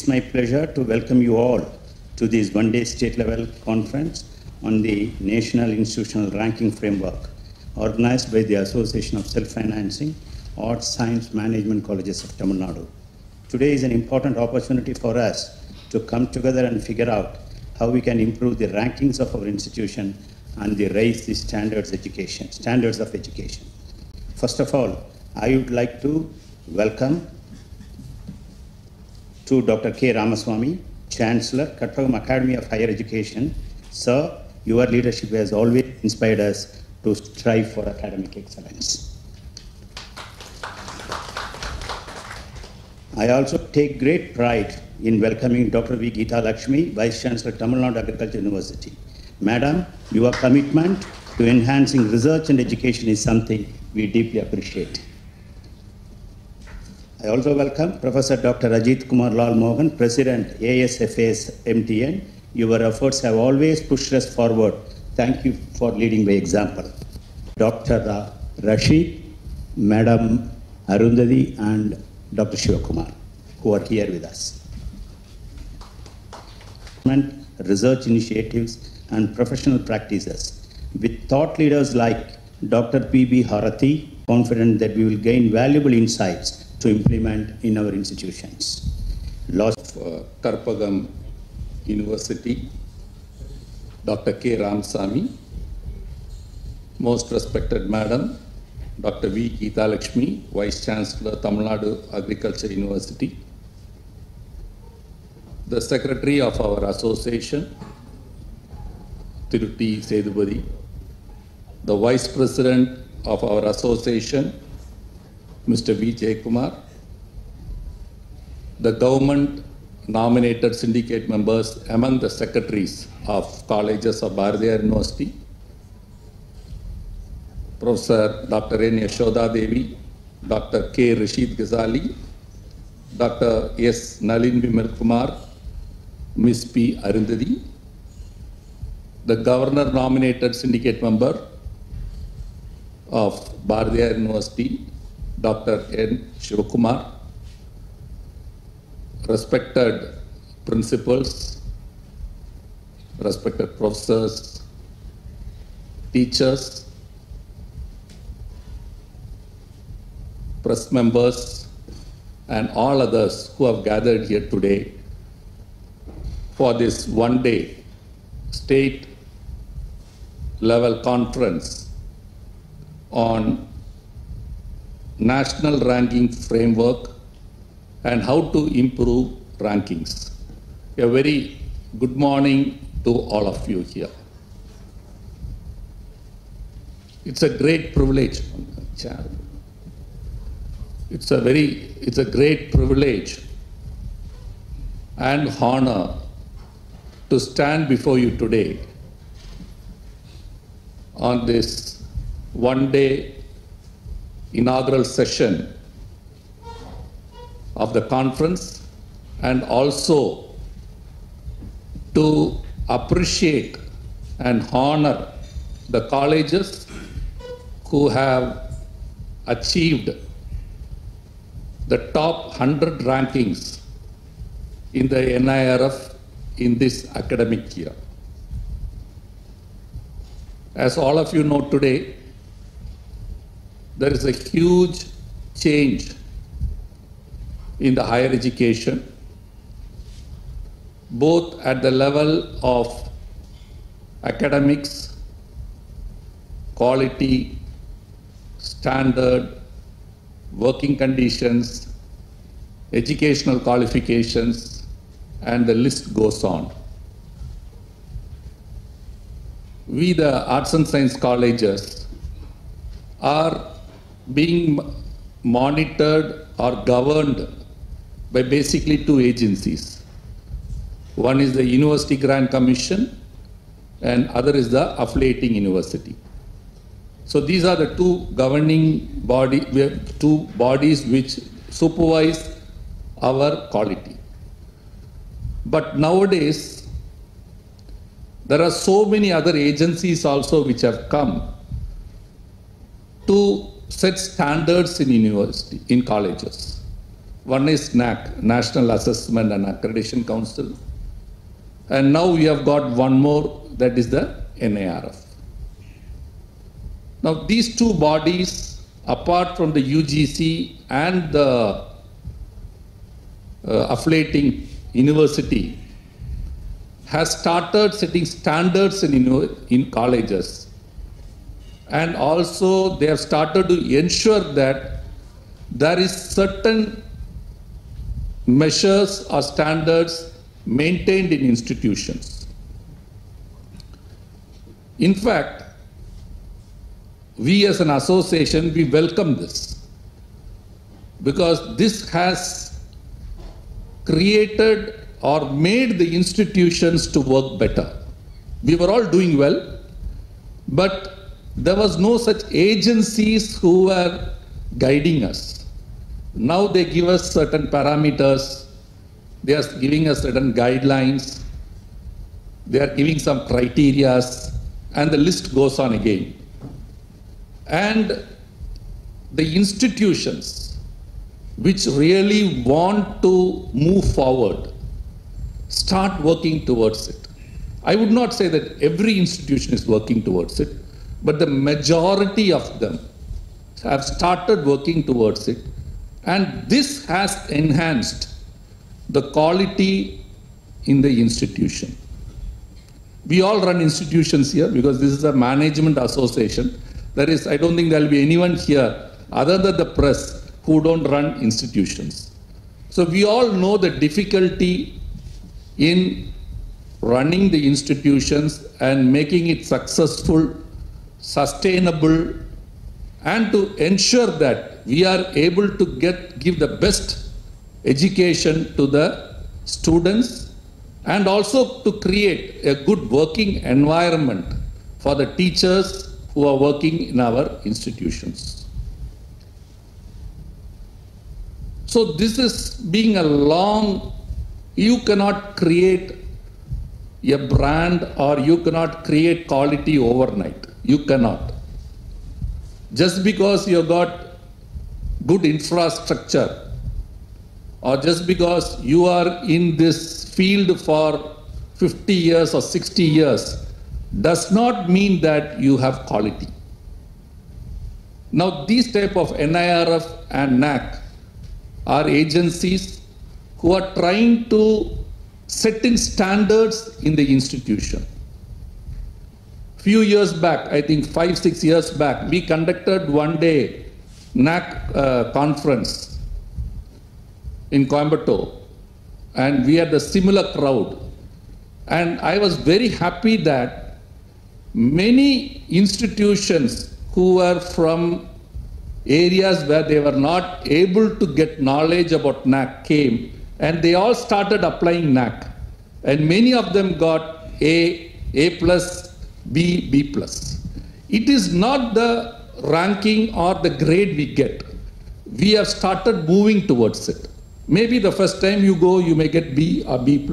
It's my pleasure to welcome you all to this one-day state-level conference on the National Institutional Ranking Framework organized by the Association of Self-Financing Arts Science Management Colleges of Tamil Nadu. Today is an important opportunity for us to come together and figure out how we can improve the rankings of our institution and raise the standards of education. First of all, I would like to welcome to Dr. K. Ramaswamy, Chancellor, Kattagam Academy of Higher Education. Sir, your leadership has always inspired us to strive for academic excellence. I also take great pride in welcoming Dr. V. Geeta Lakshmi, Vice Chancellor, Tamil Nadu Agriculture University. Madam, your commitment to enhancing research and education is something we deeply appreciate. I also welcome Professor Dr. Ajit Kumar Lal Mohan, President, ASFASM MTN. Your efforts have always pushed us forward. Thank you for leading by example. Dr. Rashid, Madam Arundhati, and Dr. Shivakumar, who are here with us. Research initiatives and professional practices. With thought leaders like Dr. P.B. Harathi, confident that we will gain valuable insights to implement in our institutions. Karpagam University, Dr. K. Ramaswamy, most respected Madam, Dr. V. Geeta Lakshmi, Vice Chancellor, Tamil Nadu Agriculture University, the Secretary of our association, Thiruti Sedupati, the Vice President of our association, Mr. V. Jayakumar, the government nominated syndicate members among the secretaries of colleges of Bharathiar University, Professor Dr. N. Yashoda Devi, Dr. K. Rashid Ghazali, Dr. S. Nalin Vimal Kumar, Ms. P. Arundhati, the governor nominated syndicate member of Bharathiar University, Dr. N. Shivakumar, respected principals, respected professors, teachers, press members, and all others who have gathered here today for this one-day state-level conference on national ranking framework and how to improve rankings. A very good morning to all of you here. It's a great privilege. It's a great privilege and honor to stand before you today on this one-day inaugural session of the conference, and also to appreciate and honor the colleges who have achieved the top 100 rankings in the NIRF in this academic year. As all of you know today, there is a huge change in the higher education, both at the level of academics, quality, standard, working conditions, educational qualifications, and the list goes on. We, the arts and science colleges, are being monitored or governed by basically two agencies. One is the University Grant Commission and other is the affiliating university. So these are the two governing bodies, two bodies which supervise our quality. But nowadays, there are so many other agencies also which have come to set standards in university, in colleges. One is NAC, National Assessment and Accreditation Council. And now we have got one more, that is the NIRF. Now these two bodies, apart from the UGC and the affiliating university, has started setting standards in colleges. And also they have started to ensure that there is certain measures or standards maintained in institutions. In fact, we as an association, we welcome this, because this has created or made the institutions to work better. We were all doing well, but there was no such agencies who were guiding us. Now they give us certain parameters, they are giving us certain guidelines, they are giving some criteria, and the list goes on again. And the institutions which really want to move forward start working towards it. I would not say that every institution is working towards it, but the majority of them have started working towards it, and this has enhanced the quality in the institution. We all run institutions here because this is a management association. There is, I don't think there will be anyone here other than the press who don't run institutions. So we all know the difficulty in running the institutions and making it successful, sustainable, and to ensure that we are able to give the best education to the students, and also to create a good working environment for the teachers who are working in our institutions. So this is being a long, you cannot create a brand or you cannot create quality overnight. You cannot. Just because you have got good infrastructure, or just because you are in this field for 50 years or 60 years, does not mean that you have quality. Now these type of NIRF and NAC are agencies who are trying to set in standards in the institution. Few years back, I think 5-6 years back, we conducted one day NAC conference in Coimbatore, and we had a similar crowd. And I was very happy that many institutions who were from areas where they were not able to get knowledge about NAC came, and they all started applying NAC. And many of them got A+, B, B+. It is not the ranking or the grade we get. We have started moving towards it. Maybe the first time you go, you may get B or B+.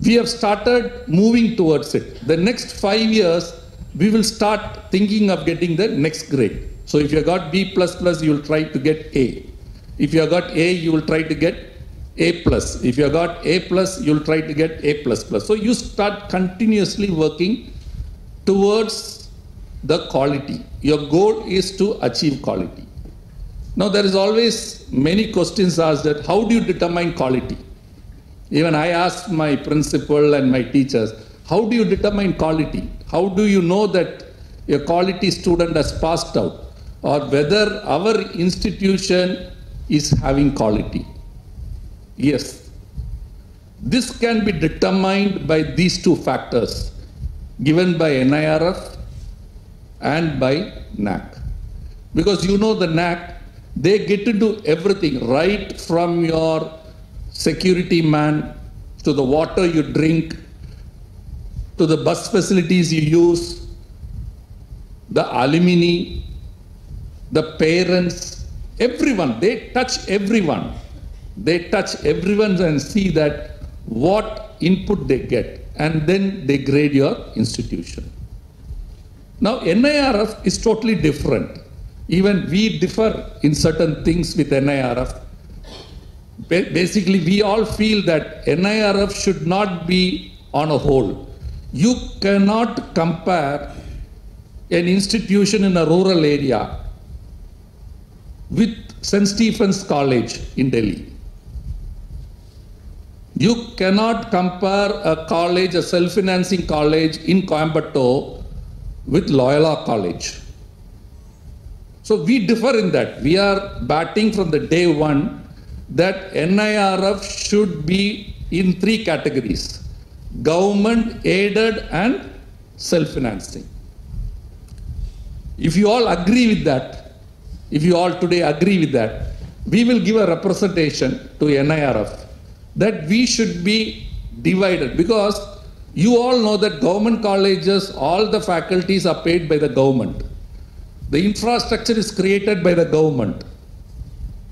We have started moving towards it. The next 5 years, we will start thinking of getting the next grade. So if you have got B++, you will try to get A. If you have got A, you will try to get A+. If you have got A+, you will try to get A++. So you start continuously working towards the quality. Your goal is to achieve quality. Now there is always many questions asked that how do you determine quality? Even I asked my principal and my teachers, how do you determine quality? How do you know that a quality student has passed out, or whether our institution is having quality? Yes, this can be determined by these two factors given by NIRF and by NAC. Because you know the NAC, they get to do everything, right from your security man to the water you drink, to the bus facilities you use, the alumni, the parents, everyone, they touch everyone. They touch everyone and see that what input they get, and then they grade your institution. Now NIRF is totally different. even we differ in certain things with NIRF. Basically, we all feel that NIRF should not be on a whole. You cannot compare an institution in a rural area with St. Stephen's College in Delhi. You cannot compare a college, a self-financing college in Coimbatore with Loyola College. So we differ in that. We are batting from the day one that NIRF should be in three categories: government, aided and self-financing. If you all agree with that, if you all today agree with that, we will give a representation to NIRF that we should be divided, because you all know that government colleges, all the faculties are paid by the government. The infrastructure is created by the government.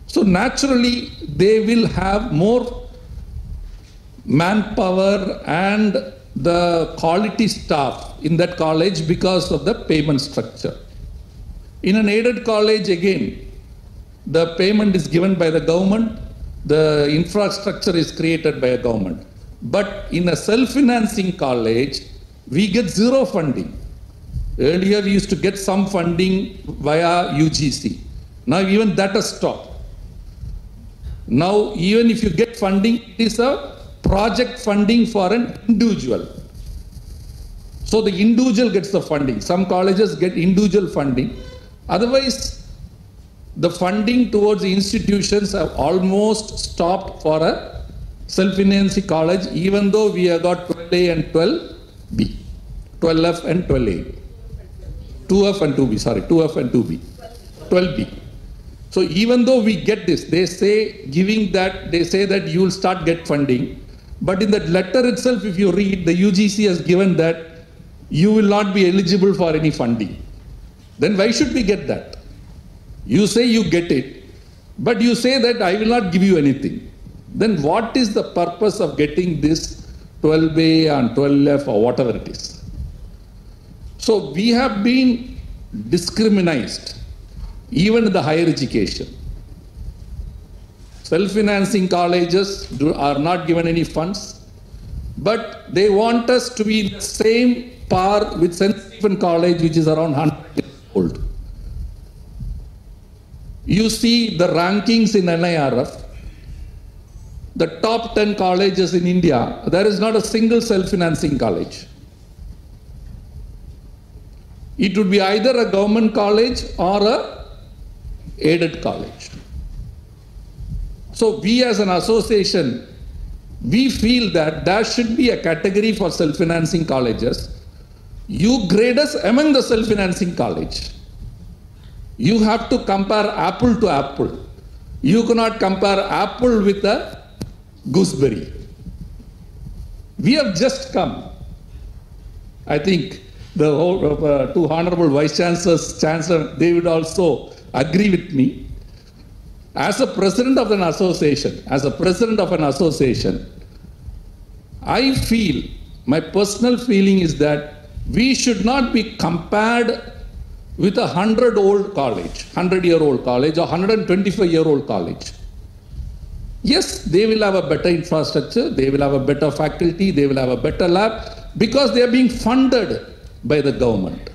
So naturally, they will have more manpower and the quality staff in that college because of the payment structure. In an aided college, again, the payment is given by the government, the infrastructure is created by a government. But in a self-financing college, we get zero funding. Earlier, we used to get some funding via UGC. Now, even that has stopped. Now, even if you get funding, it is a project funding for an individual. So the individual gets the funding. Some colleges get individual funding. Otherwise, the funding towards the institutions have almost stopped for a self-financing college, even though we have got 12A and 12B, 12F and 12A, 2F and 2B, sorry, 2F and 2B, 12B. So even though we get this, they say, giving that, they say that you will start get funding, but in that letter itself, if you read, the UGC has given that you will not be eligible for any funding. Then why should we get that? You say you get it, but you say that I will not give you anything. Then what is the purpose of getting this 12A and 12F or whatever it is? So we have been discriminated, even in the higher education. Self-financing colleges are not given any funds, but they want us to be the same par with St. Stephen College, which is around 100 years old. You see the rankings in NIRF, the top 10 colleges in India, there is not a single self-financing college. It would be either a government college or a aided college. So we as an association, we feel that there should be a category for self-financing colleges. You grade us among the self-financing college. You have to compare apple to apple. You cannot compare apple with a gooseberry. We have just come. I think the whole, two Honorable Vice Chancellor, they would also agree with me. As a president of an association, I feel, my personal feeling is that we should not be compared with a 100-year-old college or 125-year-old college. Yes, they will have a better infrastructure, they will have a better faculty, they will have a better lab, because they are being funded by the government.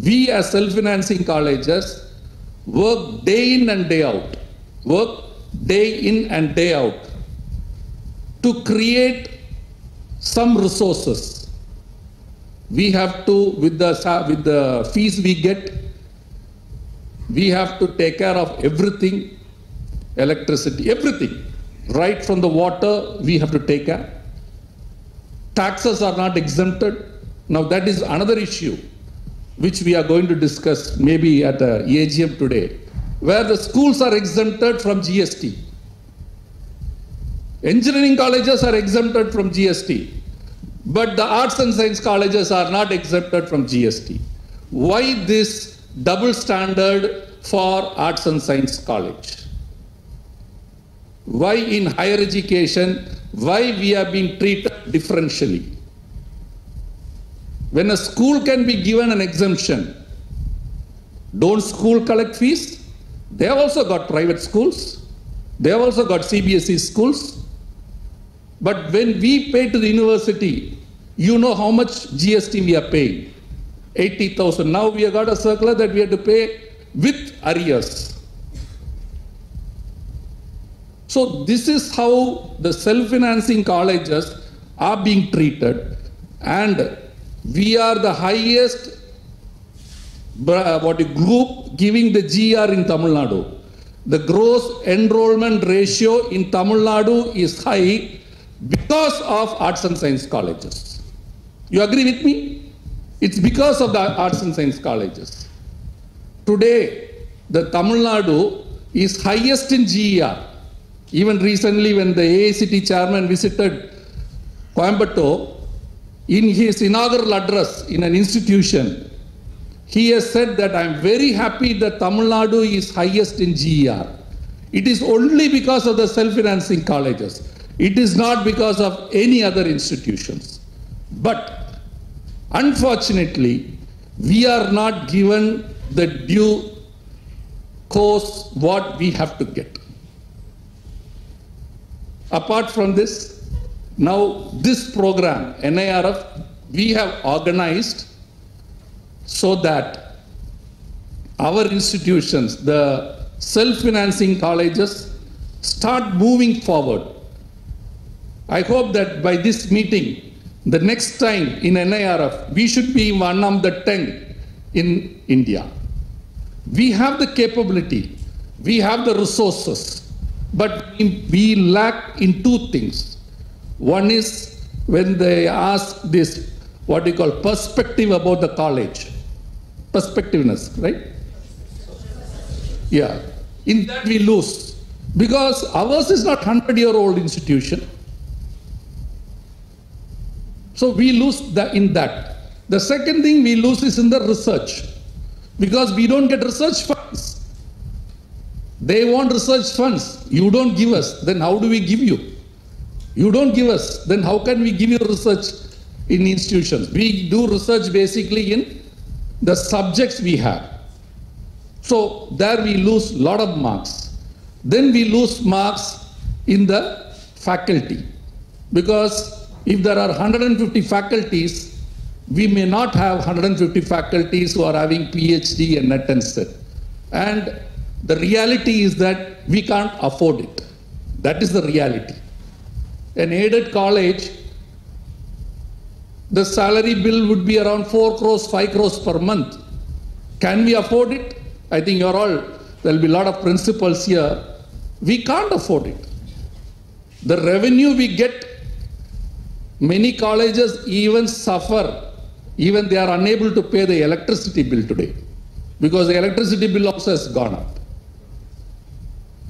We as self-financing colleges work day in and day out, to create some resources. We have to, with the fees we get, we have to take care of everything, electricity, everything. Right from the water, we have to take care. Taxes are not exempted. Now that is another issue which we are going to discuss maybe at a AGM today, where the schools are exempted from GST. Engineering colleges are exempted from GST. But the arts and science colleges are not exempted from GST. Why this double standard for arts and science college? Why in higher education, why we are being treated differentially? When a school can be given an exemption, Don't school collect fees? They have also got private schools. They have also got CBSE schools. But when we pay to the university, you know how much GST we are paying. 80,000. Now we have got a circular that we have to pay with arrears. So this is how the self-financing colleges are being treated, and we are the highest group giving the GR in Tamil Nadu. The gross enrollment ratio in Tamil Nadu is high because of arts and science colleges. You agree with me? It's because of the arts and science colleges. Today, the Tamil Nadu is highest in GER. Even recently, when the AICT chairman visited Coimbatore, in his inaugural address in an institution, he has said that I am very happy that Tamil Nadu is highest in GER. It is only because of the self-financing colleges. It is not because of any other institutions. But unfortunately, we are not given the due course what we have to get. Apart from this, now this program, NIRF, we have organized so that our institutions, the self-financing colleges, start moving forward. I hope that by this meeting, the next time in NIRF, we should be one of the 10 in India. We have the capability, we have the resources, but we lack in two things. One is when they ask this, what we call perspective about the college. Perspectiveness, right? Yeah. In that we lose. Because ours is not 100-year-old institution. So we lose in that. The second thing we lose is in the research. Because we don't get research funds. They want research funds. You don't give us. Then how do we give you? You don't give us. Then how can we give you research in institutions? We do research basically in the subjects we have. So there we lose a lot of marks. Then we lose marks in the faculty. Because if there are 150 faculties, we may not have 150 faculties who are having PhD and NET and SET. And the reality is that we can't afford it. That is the reality. An aided college, the salary bill would be around 4 crores, 5 crores per month. Can we afford it? I think you're all, there'll be a lot of principals here. We can't afford it. The revenue we get, many colleges even suffer. Even they are unable to pay the electricity bill today because the electricity bill also has gone up.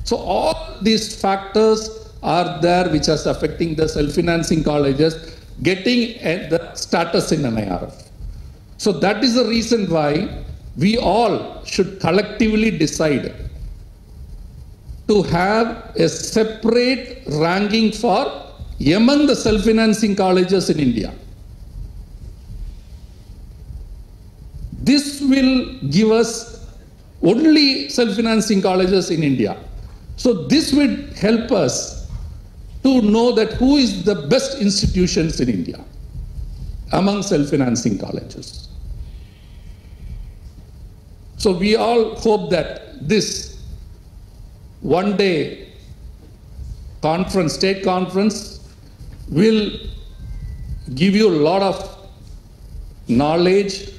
So all these factors are there which are affecting the self-financing colleges getting the status in NIRF. So that is the reason why we all should collectively decide to have a separate ranking for among the self-financing colleges in India. This will give us only self-financing colleges in India. So this would help us to know that who is the best institutions in India among self-financing colleges. So we all hope that this one day conference, state conference, will give you a lot of knowledge,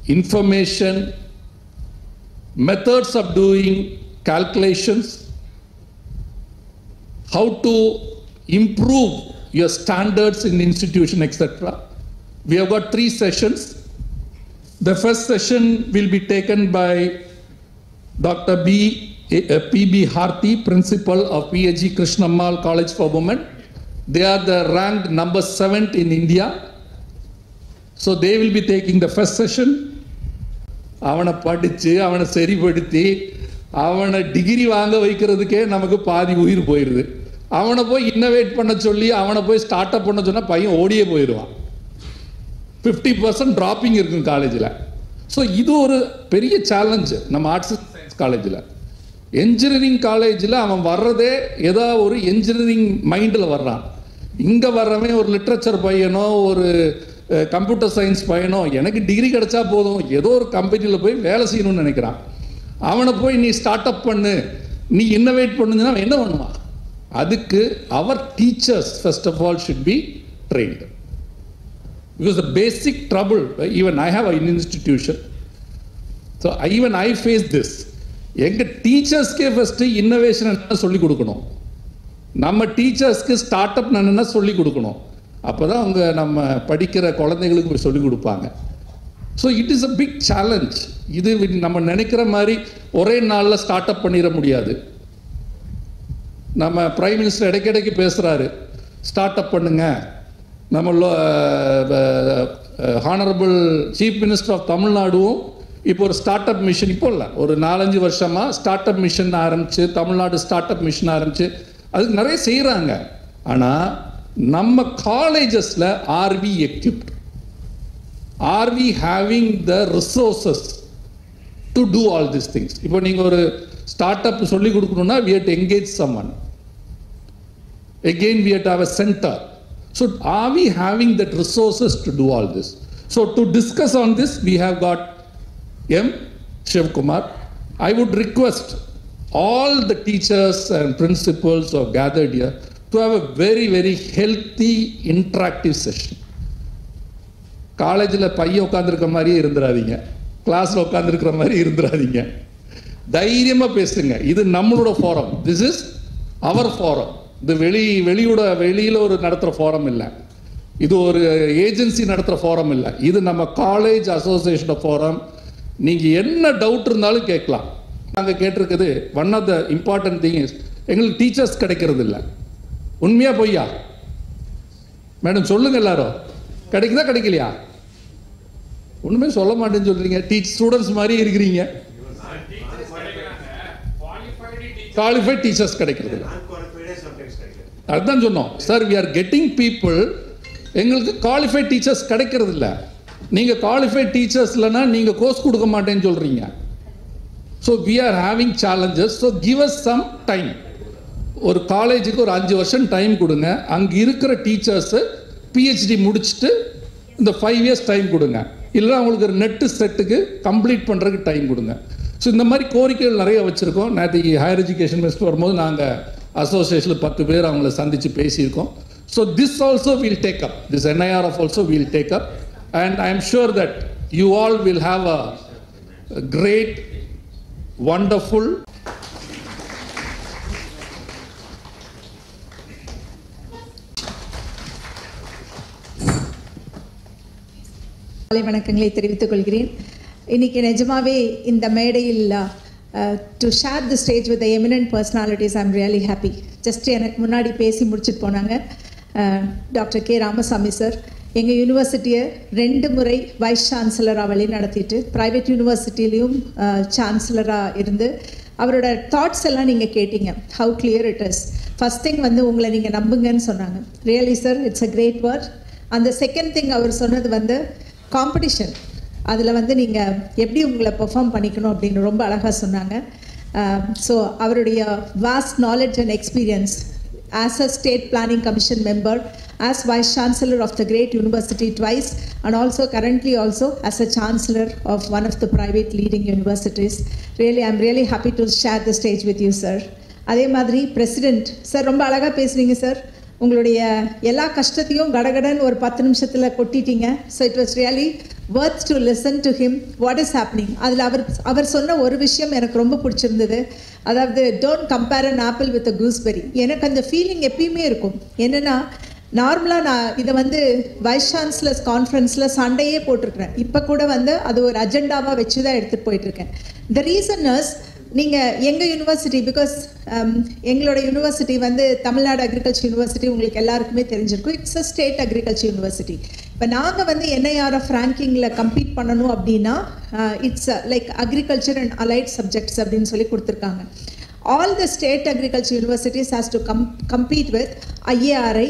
information, methods of doing calculations, how to improve your standards in institution, etc. We have got 3 sessions. The first session will be taken by Dr. P.B. Harthi, Principal of P.H.G. Krishnammal College for Women. They are the ranked number 7th in India. So they will be taking the first session. அவனை படித்து அவனை சரிப்படுத்தி அவனை degree வாங்க வைக்கிறதுக்கே நமக்கு பாதி உயிர் போயிடுது. அவனை போய் இன்னோவேட் பண்ண சொல்லி அவனை போய் ஸ்டார்ட் அப் பண்ண சொன்னால் பையன் ஓடியே போயிடுவான். 50% டிராப்பிங் இருக்கும் காலேஜில். ஸோ இது ஒரு பெரிய சேலஞ்சு நம்ம ஆர்ட்ஸ் அண்ட் சயின்ஸ் காலேஜில். என்ஜினியரிங் காலேஜில் அவன் வர்றதே ஏதோ ஒரு என்ஜினியரிங் மைண்டில் வர்றான். இங்கே வர்றவன் ஒரு லிட்ரேச்சர் பையனோ ஒரு கம்ப்யூட்டர் சயின்ஸ் பையனோ எனக்கு டிகிரி கிடைச்சா போதும், ஏதோ ஒரு கம்பெனியில் போய் வேலை செய்யணும்னு நினைக்கிறான். அவனை போய் நீ ஸ்டார்ட் அப் பண்ணு, நீ இன்னோவேட் பண்ணுன்னா அவன் என்ன பண்ணுவான்? அதுக்கு அவர் teachers first of all should be trained. Because the basic trouble, even I have an institution, so even I face this. எங்கள் டீச்சர்ஸ்க்கே ஃபஸ்ட்டு இன்னோவேஷன் என்ன சொல்லிக் கொடுக்கணும், நம்ம டீச்சர்ஸ்க்கு ஸ்டார்ட் அப் என்னென்னா சொல்லிக் கொடுக்கணும். அப்போ தான் அவங்க நம்ம படிக்கிற குழந்தைகளுக்கு போய் சொல்லிக் கொடுப்பாங்க. So it is a big challenge. இது நம்ம நினைக்கிற மாதிரி ஒரே நாளில் ஸ்டார்ட் அப் பண்ணிட முடியாது. நம்ம பிரைம் மினிஸ்டர் இடைக்கிடைக்கு பேசுகிறாரு, ஸ்டார்ட் அப் பண்ணுங்க. நம்ம ஹானரபிள் சீஃப் மினிஸ்டர் ஆஃப் தமிழ்நாடும் இப்போ ஒரு ஸ்டார்ட் அப் மிஷன், இப்போ இல்லை ஒரு 4-5 வருஷமாக ஸ்டார்ட் அப் மிஷன் ஆரம்பித்து, தமிழ்நாடு ஸ்டார்ட் அப் மிஷன் ஆரம்பித்து அதுக்கு நிறைய செய்கிறாங்க. ஆனால் நம்ம காலேஜஸில் are we equipped, are we having the resources to do all this things? இப்போ நீங்கள் ஒரு ஸ்டார்ட் அப் சொல்லிக் கொடுக்கணும்னா we have to engage someone. Again we have to have a center. So are we having that resources to do all this? So to discuss on this we have got M. Shivkumar. I would request all the teachers and principals who have gathered here to have a very very healthy interactive session. காலேஜில் பையன் உட்காந்துருக்க மாதிரியே இருந்துடாதீங்க, கிளாஸில் உட்காந்துருக்கிற மாதிரி இருந்துடாதீங்க. தைரியமாக பேசுங்க. இது நம்மளோட forum, this is our forum. இது வெளியில் ஒரு நடத்துகிற ஃபாரம் இல்லை, இது ஒரு ஏஜென்சி நடத்துகிற ஃபாரம் இல்லை, இது நம்ம காலேஜ் அசோசியேஷன் ஃபாரம். நீங்கள் என்ன டவுட் இருந்தாலும் கேட்கலாம். நாங்கள் கேட்டிருக்குது, one of the important thing is எங்களுக்கு டீச்சர்ஸ் கிடைக்கிறது இல்லை. உண்மையாக பொய்யா மேடம் சொல்லுங்க, எல்லாரும் கிடைக்குதா கிடைக்கலையா? ஒன்றுமே சொல்ல மாட்டேன்னு சொல்கிறீங்க. ஸ்டூடெண்ட்ஸ் மாதிரி இருக்கிறீங்க. குவாலிஃபைட் டீச்சர்ஸ் கிடைக்கிறது இல்லை. அதுதான் சொன்னோம் sir, we are getting people, எங்களுக்கு குவாலிஃபைட் டீச்சர்ஸ் கிடைக்கிறது இல்லை. நீங்கள் குவாலிஃபைட் டீச்சர்ஸ் இல்லைன்னா நீங்கள் கோர்ஸ் கொடுக்க மாட்டேன்னு சொல்கிறீங்க. So we are having challenges. So give us some time. ஒரு காலேஜுக்கு ஒரு 5 வருஷம் டைம் கொடுங்க. அங்கே இருக்கிற டீச்சர்ஸு பிஹெச்டி முடிச்சுட்டு இந்த 5 இயர்ஸ் டைம் கொடுங்க. இல்லை அவங்களுக்கு ஒரு நெட்டு செட்டுக்கு கம்ப்ளீட் பண்ணுறதுக்கு டைம் கொடுங்க. ஸோ இந்த மாதிரி கோரிக்கைகள் நிறைய வச்சுருக்கோம். நேற்று ஹையர் எஜுகேஷன் மினிஸ்டர் வரும்போது நாங்கள் அசோசியேஷனில் 10 பேர் அவங்கள சந்தித்து பேசியிருக்கோம். So this also will take up, this NIRF also will take up, and I am sure that you all will have a great wonderful. வணக்கங்களை தெரிவித்துக் கொள்கிறேன். இன்னைக்கு நிஜமாவே இந்த மேடையில் to share the stage with eminent personalities I am really happy. Just எனக்கு முன்னாடி பேசி முடிச்சுட்டு போனாங்க டாக்டர் கே ராமசாமி சார். எங்கள் யூனிவர்சிட்டியை 2 முறை வைஸ் சான்சலராக வழி நடத்திட்டு ப்ரைவேட் யூனிவர்சிட்டிலையும் சான்சலராக இருந்து அவரோட தாட்ஸ் எல்லாம் நீங்கள் கேட்டீங்க. How clear it is. First thing உங்களை நீங்கள் நம்புங்கன்னு சொன்னாங்க. Really sir, it's a great word. அந்த செகண்ட் திங் அவர் சொன்னது காம்படிஷன், அதில் நீங்கள் எப்படி உங்களை பெர்ஃபார்ம் பண்ணிக்கணும் அப்படின்னு ரொம்ப அழகாக சொன்னாங்க. ஸோ அவருடைய vast knowledge and experience as a state planning commission member, as vice chancellor of the great university twice, and also currently also as a chancellor of one of the private leading universities. Really, I'm really happy to share the stage with you, sir. அதே மாதிரி president sir ரொம்ப அழகாக பேசுகிறீங்க sir. உங்களுடைய எல்லா கஷ்டத்தையும் கடகடன்னு ஒரு 10 நிமிஷத்தில் கொட்டிட்டீங்க. So it was really worth to listen to him, what is happening. அதில் அவர் சொன்ன ஒரு விஷயம் எனக்கு ரொம்ப பிடிச்சிருந்தது. அதாவது don't compare an apple with a gooseberry. எனக்கு அந்த ஃபீலிங் எப்பயுமே இருக்கும். என்னென்னா நார்மலாக நான் இதை வைஸ் சான்சலர்ஸ் கான்ஃபரன்ஸில் சண்டையே போட்டிருக்கிறேன். இப்போ கூட அது ஒரு அஜெண்டாவாக வச்சு தான் எடுத்துகிட்டு போயிட்டுருக்கேன். த ரீசன் இஸ் நீங்கள் எங்கள் யூனிவர்சிட்டி, பிகாஸ் எங்களோட யூனிவர்சிட்டி தமிழ்நாடு அக்ரிகல்ச்சர் யூனிவர்சிட்டி உங்களுக்கு எல்லாருக்குமே தெரிஞ்சிருக்கும். It's a state agriculture university. இப்போ நாங்கள் NIRF ரேங்கிங்கில் கம்பீட் பண்ணணும் அப்படின்னா it's like agriculture and allied subjects அப்படின்னு சொல்லி கொடுத்துருக்காங்க. All the state agriculture universities has to compete with IARI,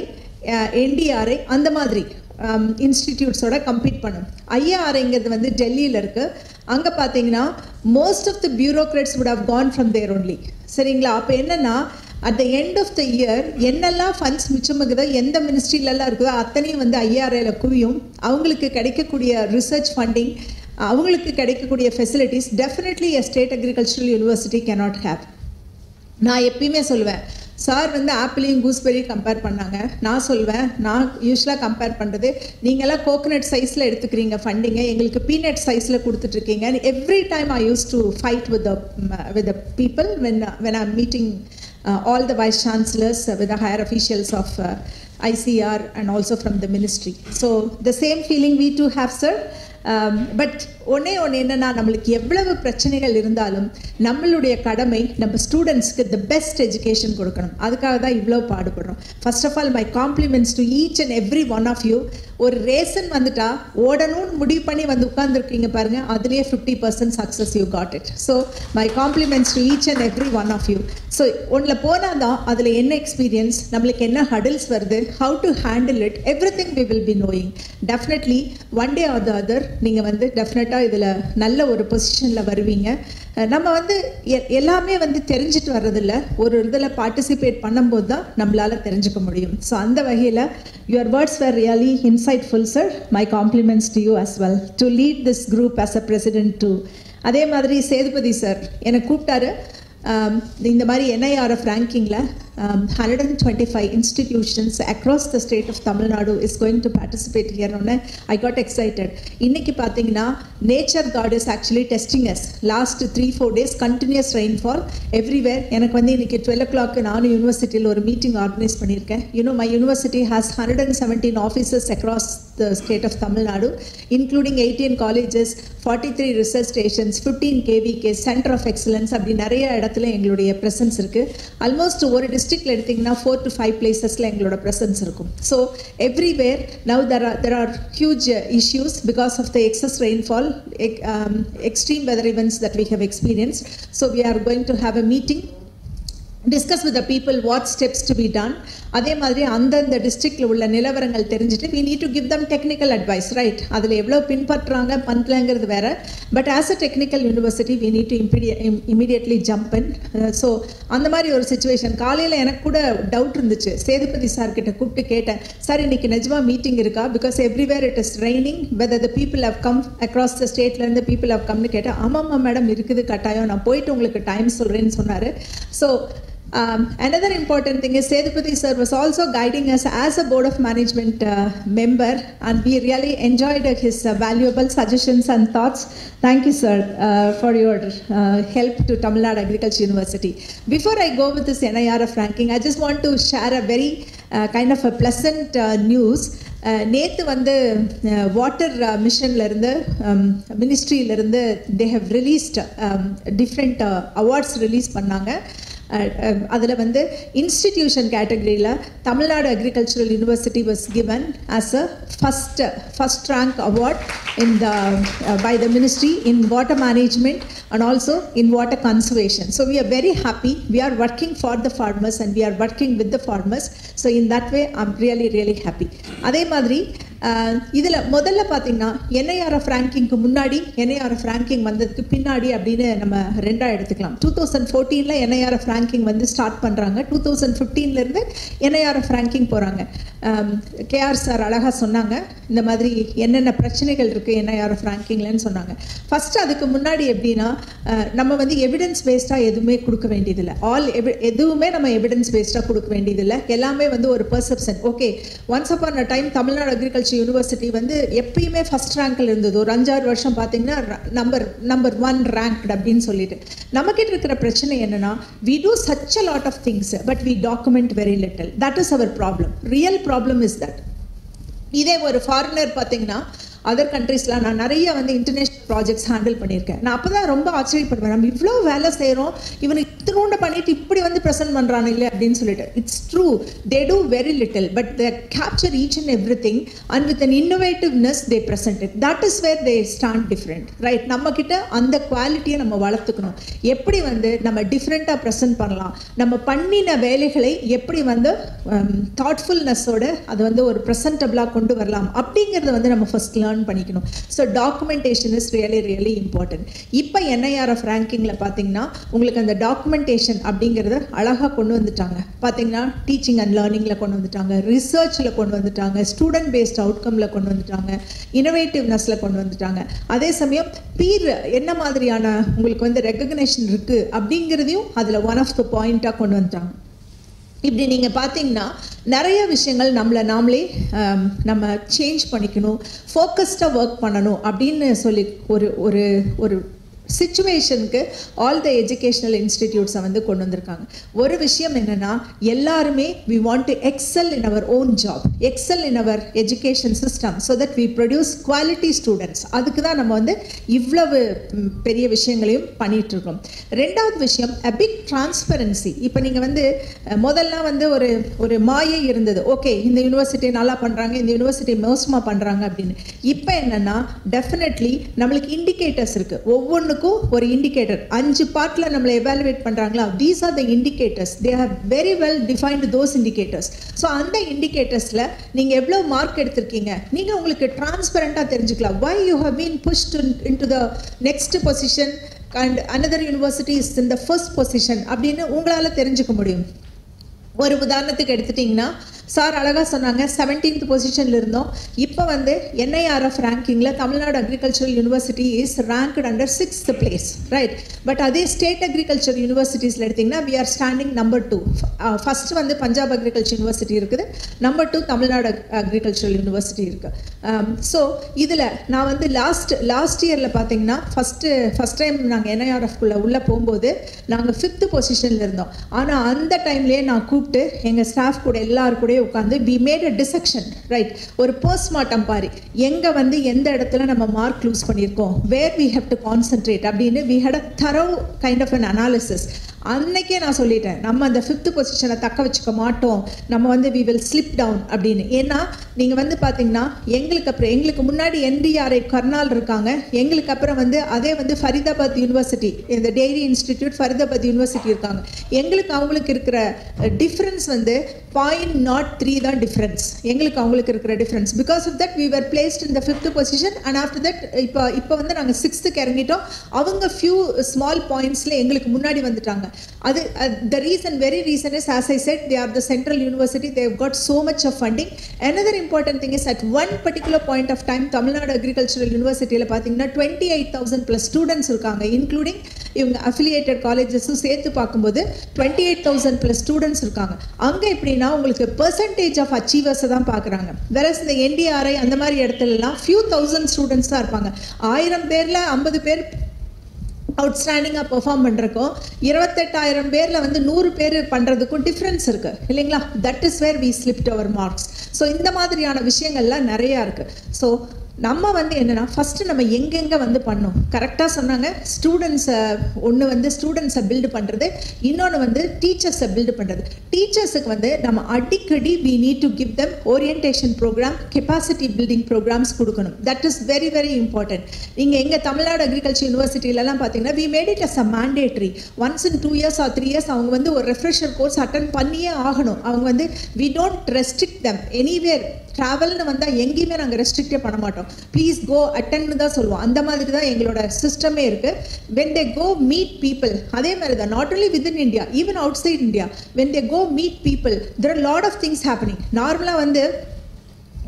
NDRI அந்த மாதிரி இன்ஸ்டிடியூட்ஸோட கம்பீட் பண்ணும். ஐஆர்ஐங்கிறது வந்து டெல்லியில் இருக்குது. அங்கே பார்த்தீங்கன்னா most of the bureaucrats would have gone from there only. சரிங்களா? அப்போ என்னென்னா at the end of the year என்னெல்லாம் ஃபண்ட்ஸ் மிச்சமாகுதோ, எந்த மினிஸ்ட்ரியிலலாம் இருக்குதோ அத்தனையும் வந்து ஐஆர்ஐயில் குவியும். அவங்களுக்கு கிடைக்கக்கூடிய ரிசர்ச் ஃபண்டிங், அவங்களுக்கு கிடைக்கக்கூடிய facilities definitely a state agricultural university cannot have. நான் எப்பயுமே சொல்லுவேன், சார் வந்து ஆப்பிளையும் கூஸ்பெரியும் கம்பேர் பண்ணாங்க. நான் சொல்வேன், நான் யூஸ்வலாக கம்பேர் பண்ணுறது, நீங்கள்லாம் கோகனட் சைஸில் எடுத்துக்கிறீங்க ஃபண்டிங்கை, எங்களுக்கு பீனட் சைஸில் கொடுத்துட்ருக்கீங்க. Every time I use to fight with the people when I'm meeting all the vice chancellors with the higher officials of ICR and also from the ministry. So the same feeling we too have, sir. But ஒன்று என்னென்னா, நம்மளுக்கு எவ்வளவு பிரச்சனைகள் இருந்தாலும் நம்மளுடைய கடமை நம்ம ஸ்டூடெண்ட்ஸ்க்கு த பெஸ்ட் எஜுகேஷன் கொடுக்கணும். அதுக்காக தான் இவ்வளோ பாடுபடுறோம். First of all my compliments to each and every one of you. ஒரு ரேசன் வந்துட்டா ஓடணும்னு முடிவு பண்ணி வந்து உட்கார்ந்துருக்கீங்க பாருங்கள், அதுலேயே 50% success you got it. So my compliments to each and every one of you. So ஒன்றில் போனால் தான் அதில் என்ன எக்ஸ்பீரியன்ஸ், நம்மளுக்கு என்ன ஹடில்ஸ் வருது, how to handle it, everything we will be knowing. Definitely one day or the other நீங்கள் வந்து டெஃபினட்டாக இதில் நல்ல ஒரு பொசிஷனில் வருவீங்க. நம்ம வந்து எல்லாமே வந்து தெரிஞ்சுட்டு வர்றதில்ல, ஒரு இதில் பார்ட்டிசிபேட் பண்ணும்போது தான் நம்மளால் தெரிஞ்சுக்க முடியும். ஸோ அந்த வகையில் your words were really insightful, sir. My compliments to you as well to lead this group as a president too. அதே மாதிரி சேதுபதி சார் என்னை கூப்பிட்டாரு. இந்த மாதிரி NIRF ரேங்கிங்கில் 125 institutions across the state of Tamil Nadu is going to participate here. I got excited. இன்னைக்கு பார்த்தீங்கன்னா nature god is actually testing us. Last 3-4 days continuous rainfall everywhere. எனக்கு வந்து இன்னைக்கு 12 o'clock நான் யூனிவர்சிட்டியில் ஒரு மீட்டிங் ஆர்கனைஸ் பண்ணியிருக்கேன். My university has 117 offices across the state of Tamil Nadu, including 18 colleges, 43 research stations, 15 KVK, Center of Excellence. அப்படி நிறைய இடத்துல எங்களுடைய presence இருக்கு. Almost ஒரு டிஸ்ட்ரிக்ட்ல எடுத்தீங்கன்னா 4 to 5 பிளேசஸ்ல எங்களோட presence இருக்கும். So everywhere now there are huge issues because of the excess rainfall, extreme weather events that we have experienced. So we are going to have a meeting, discuss with the people what steps to be done. அதே மாதிரி அந்தந்த டிஸ்ட்ரிக்டில் உள்ள நிலவரங்கள் தெரிஞ்சுட்டு we need to give them technical advice, right? அதில் எவ்வளோ பின்பற்றுறாங்க பண்ணலங்கிறது வேற. But as a technical university we need to immediately jump in. So அந்த மாதிரி ஒரு சுச்சுவேஷன். காலையில் எனக்கு கூட டவுட் இருந்துச்சு. சேதுபதி சார் கிட்ட கூப்பிட்டு கேட்டேன், சார் இன்னைக்கு நிஜமா மீட்டிங் இருக்கா? Because everywhere it is raining, whether the people have come across the ஸ்டேட்லேருந்து பீப்புள் ஹவ் கம்னு கேட்டேன். ஆமாம்மா மேடம் இருக்குது, கட்டாயம், நான் போயிட்டு உங்களுக்கு டைம் சொல்கிறேன்னு சொன்னார். So another important thing is Sedupati sir was also guiding us as a board of management member, and we really enjoyed his valuable suggestions and thoughts. Thank you, sir, for your help to Tamil Nadu Agriculture University. Before I go with this NIRF ranking, I just want to share a very kind of a pleasant news. நேற்று வந்து water மிஷன்லேருந்து மினிஸ்ட்ரியிலேருந்து they have released different awards release பண்ணாங்க. அதில் வந்து institution கேட்டகரியில் Tamil Nadu agricultural university was given as a first rank award in the by the ministry in water management and also in water conservation. So we are very happy. We are working for the farmers and we are working with the farmers. So in that way I'm really happy. அதே மாதிரி இதில் முதல்ல பார்த்தீங்கன்னா NIRF ரேங்கிங்க்கு முன்னாடி NIRF ranking வந்ததுக்கு பின்னாடி அப்படின்னு நம்ம ரெண்டாக எடுத்துக்கலாம். 2014 NIRF ரேங்கிங் வந்து ஸ்டார்ட் பண்ணுறாங்க. 2015 NIRF ரேங்கிங் போகிறாங்க. KR சார் அழகாக சொன்னாங்க, இந்த மாதிரி என்னென்ன பிரச்சனைகள் இருக்குது NIRF ரேங்கிங்லன்னு சொன்னாங்க. ஃபஸ்ட்டு அதுக்கு முன்னாடி எப்படின்னா நம்ம வந்து எவிடன்ஸ் பேஸ்டாக எதுவுமே கொடுக்க வேண்டியதில்லை. எதுவுமே நம்ம எவிடன்ஸ் பேஸ்டாக கொடுக்க வேண்டியதில்லை. எல்லாமே வந்து ஒரு perception. Okay, once upon a time Tamil Nadu agriculture university வந்து எப்பயுமே ஃபர்ஸ்ட் ரேங்க்ல இருந்தது. ஒரு 5-6 வருஷம் பார்த்தீங்கன்னா நம்பர் 1 ரேங்க்ட் அப்படின்னு சொல்லிட்டு. நமக்கிட்ட இருக்கிற பிரச்சனை என்னன்னா, we do such a lot of things but we document very little. That is our problem. Real problem is that இதே ஒரு ஃபாரினர் பார்த்தீங்கன்னா அதர் கண்ட்ரீஸ்லாம் நான் நிறைய வந்து இன்டர்நேஷனல் ப்ராஜெக்ட்ஸ் ஹேண்டில் பண்ணியிருக்கேன். நான் அப்போ தான் ரொம்ப ஆச்சரியப்படுவேன், நம்ம இவ்வளோ வேலை செய்கிறோம், இவனுக்கு இத்தினூண்ட பண்ணிட்டு இப்படி வந்து ப்ரெசென்ட் பண்ணுறானு இல்லை அப்படின்னு சொல்லிட்டு. It's true, they do very little, but they capture each and every thing and with an innovativeness they present it. That is where they stand different, right? நம்மக்கிட்ட அந்த குவாலிட்டியை நம்ம வளர்த்துக்கணும். எப்படி வந்து நம்ம டிஃப்ரெண்ட்டாக ப்ரெசென்ட் பண்ணலாம், நம்ம பண்ணின வேலைகளை எப்படி வந்து தாட்ஃபுல்னஸோட அது வந்து ஒரு ப்ரெசன்டபிளாக கொண்டு வரலாம் அப்படிங்கிறத வந்து நம்ம ஃபர்ஸ்ட் லேர்ன் பண்ணிக்கணும். So documentation is really really important. இப்போ NIRF ரேங்கிங்கில் பார்த்தீங்கன்னா உங்களுக்கு அந்த டாக்குமெண்டேஷன் அப்படிங்கிறத அழகாக கொண்டு வந்துட்டாங்க. பார்த்தீங்கன்னா டீச்சிங் அண்ட் லேர்னிங்கில் கொண்டு வந்துட்டாங்க, ரிசர்ச்சில் கொண்டு வந்துட்டாங்க, ஸ்டூடெண்ட் பேஸ்ட் அவுட்கமில் கொண்டு வந்துட்டாங்க, இன்னோவேட்டிவ்னஸில் கொண்டு வந்துட்டாங்க. அதே சமயம் பீர் என்ன மாதிரியான உங்களுக்கு வந்து ரெகக்னேஷன் இருக்குது அப்படிங்கிறதையும் அதில் ஒன் ஆஃப் த பாயிண்ட்டாக கொண்டு வந்துட்டாங்க. இப்படி நீங்கள் பார்த்தீங்கன்னா நிறைய விஷயங்கள் நாமளே நம்ம சேஞ்ச் பண்ணிக்கணும், ஃபோக்கஸ்டாக ஒர்க் பண்ணணும் அப்படின்னு சொல்லி ஒரு சிச்சுவேஷனுக்கு ஆல் த எஜுகேஷனல் இன்ஸ்டிடியூட்ஸை வந்து கொண்டு வந்திருக்காங்க. ஒரு விஷயம் என்னென்னா, எல்லாருமே we want to excel in our own job, excel in our education system so that we produce quality students. அதுக்கு தான் நம்ம வந்து இவ்வளவு பெரிய விஷயங்களையும் பண்ணிகிட்டு இருக்கோம். ரெண்டாவது விஷயம், அ பிக் டிரான்ஸ்பரன்சி. இப்போ நீங்கள் வந்து முதல்லாம் வந்து ஒரு மாயை இருந்தது, ஓகே இந்த யூனிவர்சிட்டி நல்லா பண்ணுறாங்க, இந்த யூனிவர்சிட்டி மோசமாக பண்ணுறாங்க அப்படின்னு. இப்போ என்னென்னா டெஃபினெட்லி நம்மளுக்கு இண்டிகேட்டர்ஸ் இருக்குது. ஒவ்வொன்றுக்கும் ஒரு இண்டிகேட்டர் 5 பார்ட்ல நம்மளை எவாலுவேட் பண்றாங்களா, these are the indicators, they have very well defined those indicators. so அந்த இண்டிகேட்டர்ஸ்ல நீங்க எவ்வளவு மார்க் எடுத்திருக்கீங்க நீங்க உங்களுக்கு டிரான்ஸ்பரண்டா தெரிஞ்சுக்கலாம். why you have been pushed into the next position and another university is in the first position அப்படின்னு உங்களால தெரிஞ்சுக்க முடியும். ஒரு உதாரணத்துக்கு எடுத்துட்டிங்கன்னா, சார் அழகாக சொன்னாங்க 17th பொசிஷனில் இருந்தோம், இப்போ வந்து NIRF ரேங்கிங்கில் Tamil Nadu agricultural university is ranked under 6th place, right? But அதே ஸ்டேட் அக்ரிகல்ச்சர் யூனிவர்சிட்டிஸில் எடுத்திங்கன்னா we are standing number 2. First வந்து பஞ்சாப் அக்ரிகல்ச்சர் யூனிவர்சிட்டி இருக்குது, நம்பர் 2 தமிழ்நாடு அக்ரிகல்ச்சரல் யூனிவர்சிட்டி இருக்குது. ஸோ இதில் நான் வந்து லாஸ்ட் இயரில் பார்த்தீங்கன்னா ஃபஸ்ட் டைம் நாங்கள் NIRFக்குள்ளே உள்ளே போகும்போது நாங்கள் 5th பொசிஷனில் இருந்தோம். ஆனால் அந்த டைம்லேயே நான் கூப்பிட்டு எங்கள் ஸ்டாஃப் கூட எல்லாரும் கூட உட்காந்து we made a dissection, right? ஒரு போஸ்ட்மார்ட்டம் பாரு, எங்க வந்து எந்த இடத்துல நம்ம மார்க் லூஸ் பண்ணியிருக்கோம், where we have to concentrate அப்படின்னு we had a thorough kind of an analysis. அன்னைக்கே நான் சொல்லிட்டேன், நம்ம அந்த 5th பொசிஷனை தக்க வச்சுக்க மாட்டோம், நம்ம வந்து we will slip down அப்படின்னு. ஏன்னா நீங்கள் வந்து பார்த்தீங்கன்னா எங்களுக்கு முன்னாடி NDRI கர்னால் இருக்காங்க, எங்களுக்கு அப்புறம் வந்து அதே வந்து ஃபரிதாபாத் யூனிவர்சிட்டி, இந்த டெய்ரி இன்ஸ்டிடியூட் ஃபரிதாபாத் யூனிவர்சிட்டி இருக்காங்க. எங்களுக்கு அவங்களுக்கு இருக்கிற டிஃப்ரென்ஸ் வந்து 0.03 தான் டிஃப்ரென்ஸ், எங்களுக்கு அவங்களுக்கு இருக்கிற difference. Because of that we were placed in the 5th position and after that இப்போ வந்து நாங்கள் 6th இறங்கிட்டோம். அவங்க few small pointsல எங்களுக்கு முன்னாடி வந்துட்டாங்க. அது the very reason is, as I said, they are the central university, they have got so much of funding. Another important thing is at one particular point of time Tamil Nadu Agricultural University la pathina 28,000 plus students irukanga, including இவங்க affiliated colleges சேர்த்து பார்க்கும்போது 28,000 plus students இருக்காங்க. அங்கே எப்படின்னா உங்களுக்கு percentage of achievers தான் பார்க்குறாங்க. whereas இந்த NDRI அந்த மாதிரி இடத்துலலாம் few thousand students தான் இருப்பாங்க. 1000 பேரில் 50 பேர் அவுட்ஸ்டாண்டிங்காக பெர்ஃபார்ம் பண்ணுறக்கும் 28,000 பேரில் வந்து 100 பேர் பண்ணுறதுக்கும் டிஃப்ரென்ஸ் இருக்குது இல்லைங்களா? That is where we slipped our marks. So இந்த மாதிரியான விஷயங்கள்லாம் நிறையா இருக்குது. ஸோ நம்ம வந்து என்னென்னா ஃபஸ்ட்டு நம்ம எங்கெங்கே வந்து பண்ணோம் கரெக்டாக சொன்னாங்க. ஸ்டூடெண்ட்ஸை பில்டு பண்ணுறது, இன்னொன்று வந்து டீச்சர்ஸை பில்டு பண்ணுறது. டீச்சர்ஸுக்கு வந்து நம்ம அடிக்கடி we need to give them orientation program, capacity building programs கொடுக்கணும். That is very very important. நீங்கள் எங்கள் தமிழ்நாடு அக்ரிகல்ச்சர் யூனிவர்சிட்டியிலலாம் பார்த்தீங்கன்னா we made it as a mandatory. once in 2 years or 3 years அவங்க வந்து ஒரு ரெஃப்ரெஷர் கோர்ஸ் அட்டன் பண்ணியே ஆகணும். அவங்க வந்து we don't restrict them anywhere. ட்ராவல்னு வந்தால் எங்கேயுமே நாங்கள் ரெஸ்ட்ரிக்டே பண்ண மாட்டோம், ப்ளீஸ் கோ அட்டென்னு தான் சொல்லுவோம். அந்த மாதிரி தான் எங்களோட சிஸ்டமே இருக்குது. When they go meet people, அதே மாதிரி தான் not only with in India, even outside India, when they go meet people there are lot of things happening. நார்மலாக வந்து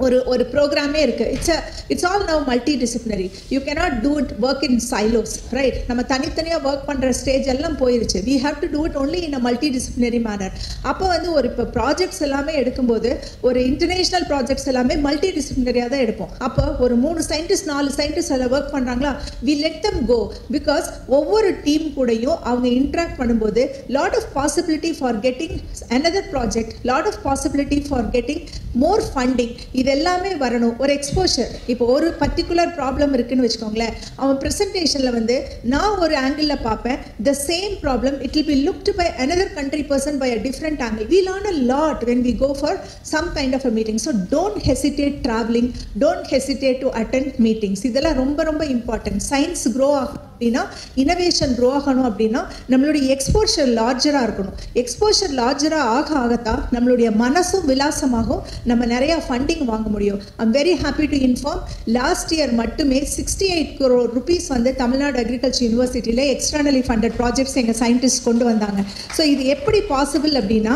ஒரு ப்ரோக்ராமே இருக்குது. It's all now multi disciplinary. You cannot do it work in silos, right? நம்ம தனித்தனியாக work பண்ணுற stage எல்லாம் போயிருச்சு. We have to do it only in a multi disciplinary manner. அப்போ வந்து இப்போ ப்ராஜெக்ட்ஸ் எல்லாமே எடுக்கும்போது ஒரு இன்டர்நேஷ்னல் ப்ராஜெக்ட்ஸ் எல்லாமே மல்டி டிசிப்ளினரியாக தான் எடுப்போம். அப்போ ஒரு 3 சயின்டிஸ்ட் 4 சயின்டிஸ்ட் அதில் ஒர்க் பண்ணுறாங்களா, we let them go. Because ஒவ்வொரு டீம் கூடயும் அவங்க இன்ட்ராக்ட் பண்ணும்போது lot of possibility for getting another project, lot of possibility for getting more funding. இது எல்லாமே வரணும். ஒரு எக்ஸ்போஷர், இப்போ ஒரு பர்டிகுலர் ப்ராப்ளம் இருக்குன்னு வச்சுக்கோங்களேன், அவன் ப்ரெசன்டேஷனில் வந்து நான் ஒரு ஆங்கிளில் பார்ப்பேன், the same problem it will be looked by another country person by a different angle. We learn a lot when we go for some kind of a meeting. So don't hesitate traveling, don't hesitate to attend meetings. இதெல்லாம் ரொம்ப ரொம்ப important. Science grow ஆகும் அப்படின்னா, innovation grow ஆகணும் அப்படின்னா நம்மளுடைய exposure லார்ஜராக இருக்கணும். Exposure லார்ஜராக ஆகத்தான் நம்மளுடைய மனசும் விலாசமாகும், நம்ம நிறையா ஃபண்டிங் வாங்க முடியும். I'm very happy to inform, last year மட்டுமே 68 crore rupees வந்து தமிழ்நாடு அக்ரிகல்ச்சர் யூனிவர்சிட்டியில் எக்ஸ்டர்னலி ஃபண்டட் ப்ராஜெக்ட்ஸ் எங்கள் சயின்டிஸ்ட் கொண்டு வந்தாங்க. ஸோ இது எப்படி பாசிபிள் அப்படின்னா,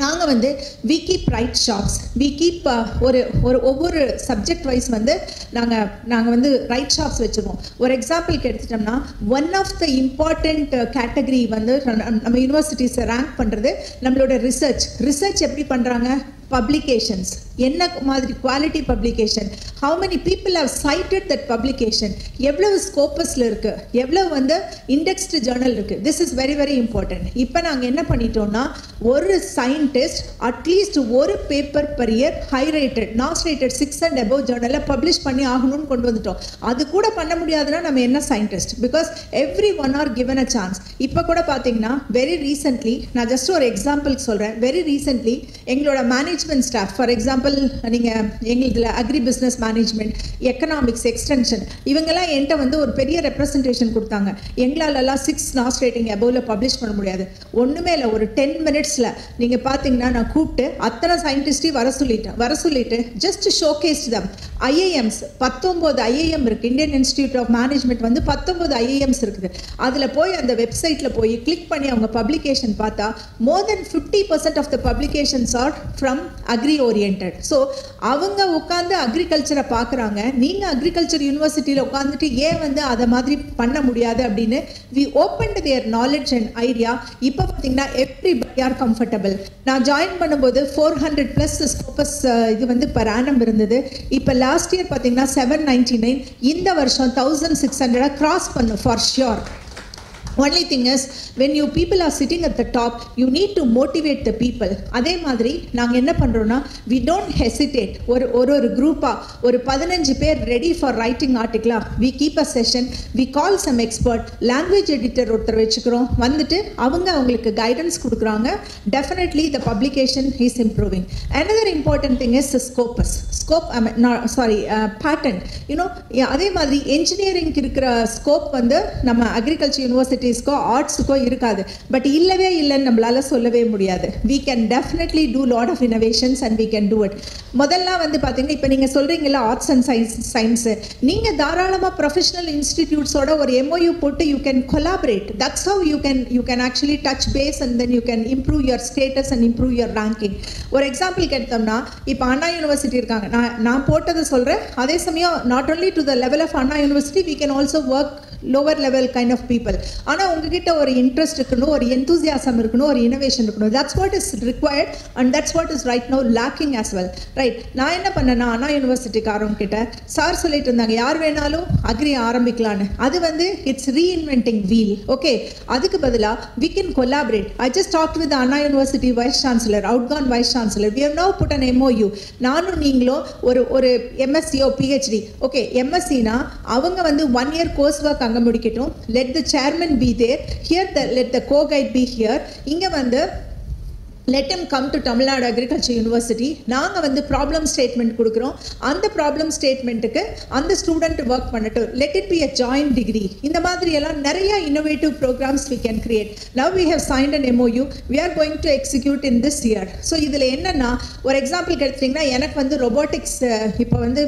நாங்கள் வந்து we keep write shops, we keep ஒவ்வொரு சப்ஜெக்ட் வைஸ் வந்து நாங்கள் வந்து ரைட் ஷாப்ஸ் வச்சுருவோம். ஒரு எக்ஸாம்பிளுக்கு எடுத்துட்டோம்னா, one of the important category வந்து நம்ம யூனிவர்சிட்டிஸை ரேங்க் பண்ணுறது நம்மளோட ரிசர்ச் எப்படி பண்ணுறாங்க, பப்ளிகேஷன்ஸ், என்ன மாதிரி quality publication, how many people have cited that publication, எவ்வளவு ஸ்கோப்பஸில் இருக்குது, எவ்வளவு வந்து இண்டெக்ஸ்டு ஜேர்னல் இருக்குது. This is very very important. இப்போ நாங்கள் என்ன பண்ணிட்டோம்னா, ஒரு சயின்டிஸ்ட் அட்லீஸ்ட் ஒரு paper per year high rated, NAAS rated 6 and above ஜேர்னலில் பப்ளிஷ் பண்ணி ஆகணும்னு கொண்டு வந்துட்டோம். அது கூட பண்ண முடியாதுன்னா நம்ம என்ன scientist, because every one R given a chance. இப்போ கூட பார்த்தீங்கன்னா வெரி ரீசென்ட்லி, நான் ஜஸ்ட் ஒரு எக்ஸாம்பிளுக்கு சொல்கிறேன், வெரி ரீசென்ட்லி எங்களோட மேனேஜ்மெண்ட் ஸ்டாஃப், ஃபார் எக்ஸாம்பிள் நீங்கள் எங்களுதில் agri business management, economics, extension, இவங்கெல்லாம் என்கிட்ட வந்து ஒரு பெரிய ரெப்ரஸன்டேஷன் கொடுத்தாங்க. எங்களாலெல்லாம் 6 நாஸ் ரேட்டிங் அபோவில் பப்ளிஷ் பண்ண முடியாது. ஒன்றுமே இல்லை, ஒரு 10 minutes நீங்கள் பார்த்தீங்கன்னா நான் கூப்பிட்டு அத்தனை சயின்டிஸ்டையும் வர சொல்லிட்டு ஜஸ்ட் ஷோகேஸ் தம். ஐஏஎம்ஸ் 19 ஐஏஎம் இருக்குது, இந்தியன் இன்ஸ்டிடியூட் ஆஃப் மேனேஜ்மெண்ட் வந்து 19 ஐஏஎம்ஸ் இருக்குது. அதில் போய் அந்த வெப்சைட்டில் போய் கிளிக் பண்ணி அவங்க பப்ளிகேஷன் பார்த்தா more than 50% of the publications are from agri orient. So அவங்க உட்காந்து அக்ரிகல்ச்சரை பார்க்குறாங்க. நீங்கள் அக்ரிகல்ச்சர் யூனிவர்சிட்டியில் உட்காந்துட்டு ஏன் வந்து அதை மாதிரி பண்ண முடியாது அப்படின்னு we open their knowledge and idea. இப்போ பார்த்தீங்கன்னா எவ்ரிபடி ஆர் கம்ஃபர்டபுள். நான் ஜாயின் பண்ணும்போது 400+ ஸ்கோப்பஸ் இது வந்து per annum இருந்தது. இப்போ லாஸ்ட் இயர் பார்த்தீங்கன்னா 799, இந்த வருஷம் 1600 கிராஸ் பண்ணும் for sure. Only thing is, when you people are sitting at the top, you need to motivate the people. அதே மாதிரி நாங்கள் என்ன பண்ணுறோன்னா, we don't hesitate. ஒரு குரூப்பாக ஒரு 15 பேர் ரெடி ஃபார் ரைட்டிங் ஆர்டிகிளா, we keep a session, we call some expert, language editor ஒருத்தர் வச்சுக்கிறோம், வந்துட்டு அவங்களுக்கு கைடன்ஸ் கொடுக்குறாங்க. Definitely the publication is improving. Another important thing is the patent. அதே மாதிரி engineering இருக்கிற ஸ்கோப் வந்து நம்ம அக்ரிகல்ச்சர் யூனிவர்சிட்டி ஆர்ட்ஸுக்கோ இருக்காது. பட் இல்லவே இல்லைன்னு நம்மளால சொல்லவே முடியாது. we can definitely do lot of innovations and we can do it. முதல்ல வந்து பார்த்தீங்கன்னா, இப்போ நீங்கள் சொல்கிறீங்களா ஆர்ட்ஸ் அண்ட் சயின்ஸ், நீங்கள் தாராளமாக ப்ரொஃபஷனல் இன்ஸ்டிடியூட்ஸோட ஒரு MOU போட்டு you can collaborate. That's how you can actually touch base and then you can improve your status and improve your ranking. ஒரு எக்ஸாம்பிளுக்கு எடுத்தோம்னா, இப்போ அண்ணா யூனிவர்சிட்டி இருக்காங்க, நான் போட்டதை சொல்கிறேன். அதே சமயம் not only to the level of Anna university, we can also work lower level kind of people. ஆனால் உங்ககிட்ட ஒரு இன்ட்ரெஸ்ட் இருக்கணும், ஒரு எந்தூசியாசம் இருக்கணும், ஒரு இனோவேஷன் இருக்கணும். that's what is required and that's what is right now lacking as well. Right, நான் என்ன பண்ணேன்னா, அண்ணா யூனிவர்சிட்டிக்காரங்க கிட்ட சார் சொல்லிட்டு இருந்தாங்க, யார் வேணாலும் அக்ரி ஆரம்பிக்கலான்னு. அது வந்து இட்ஸ் ரீஇன்வென்டிங் வீல். ஓகே, அதுக்கு பதிலாக we can collaborate. I just talked with the Anna university vice chancellor, outgone vice chancellor. we have now put an MOU. நானும் நீங்களும் ஒரு MSc PhD. ஓகே, MScனா அவங்க வந்து 1 year கோர்ஸ் ஒர்க் அங்கே முடிக்கட்டும். let the chairman be there here, let the co-guide be here. இங்கே வந்து let him come to Tamil Nadu Agriculture University. நாங்கள் வந்து ப்ராப்ளம் ஸ்டேட்மெண்ட் கொடுக்குறோம். அந்த ப்ராப்ளம் ஸ்டேட்மெண்ட்டுக்கு அந்த ஸ்டூடெண்ட் ஒர்க் பண்ணட்டும். let it be a joint degree. இந்த மாதிரி எல்லாம் நிறைய innovative programs we can create. Now we have signed an MOU. We are going to execute in this year. So இதில் என்னென்னா, ஒரு எக்ஸாம்பிள் எடுத்திங்கன்னா, எனக்கு வந்து ரொபோட்டிக்ஸ், இப்போ வந்து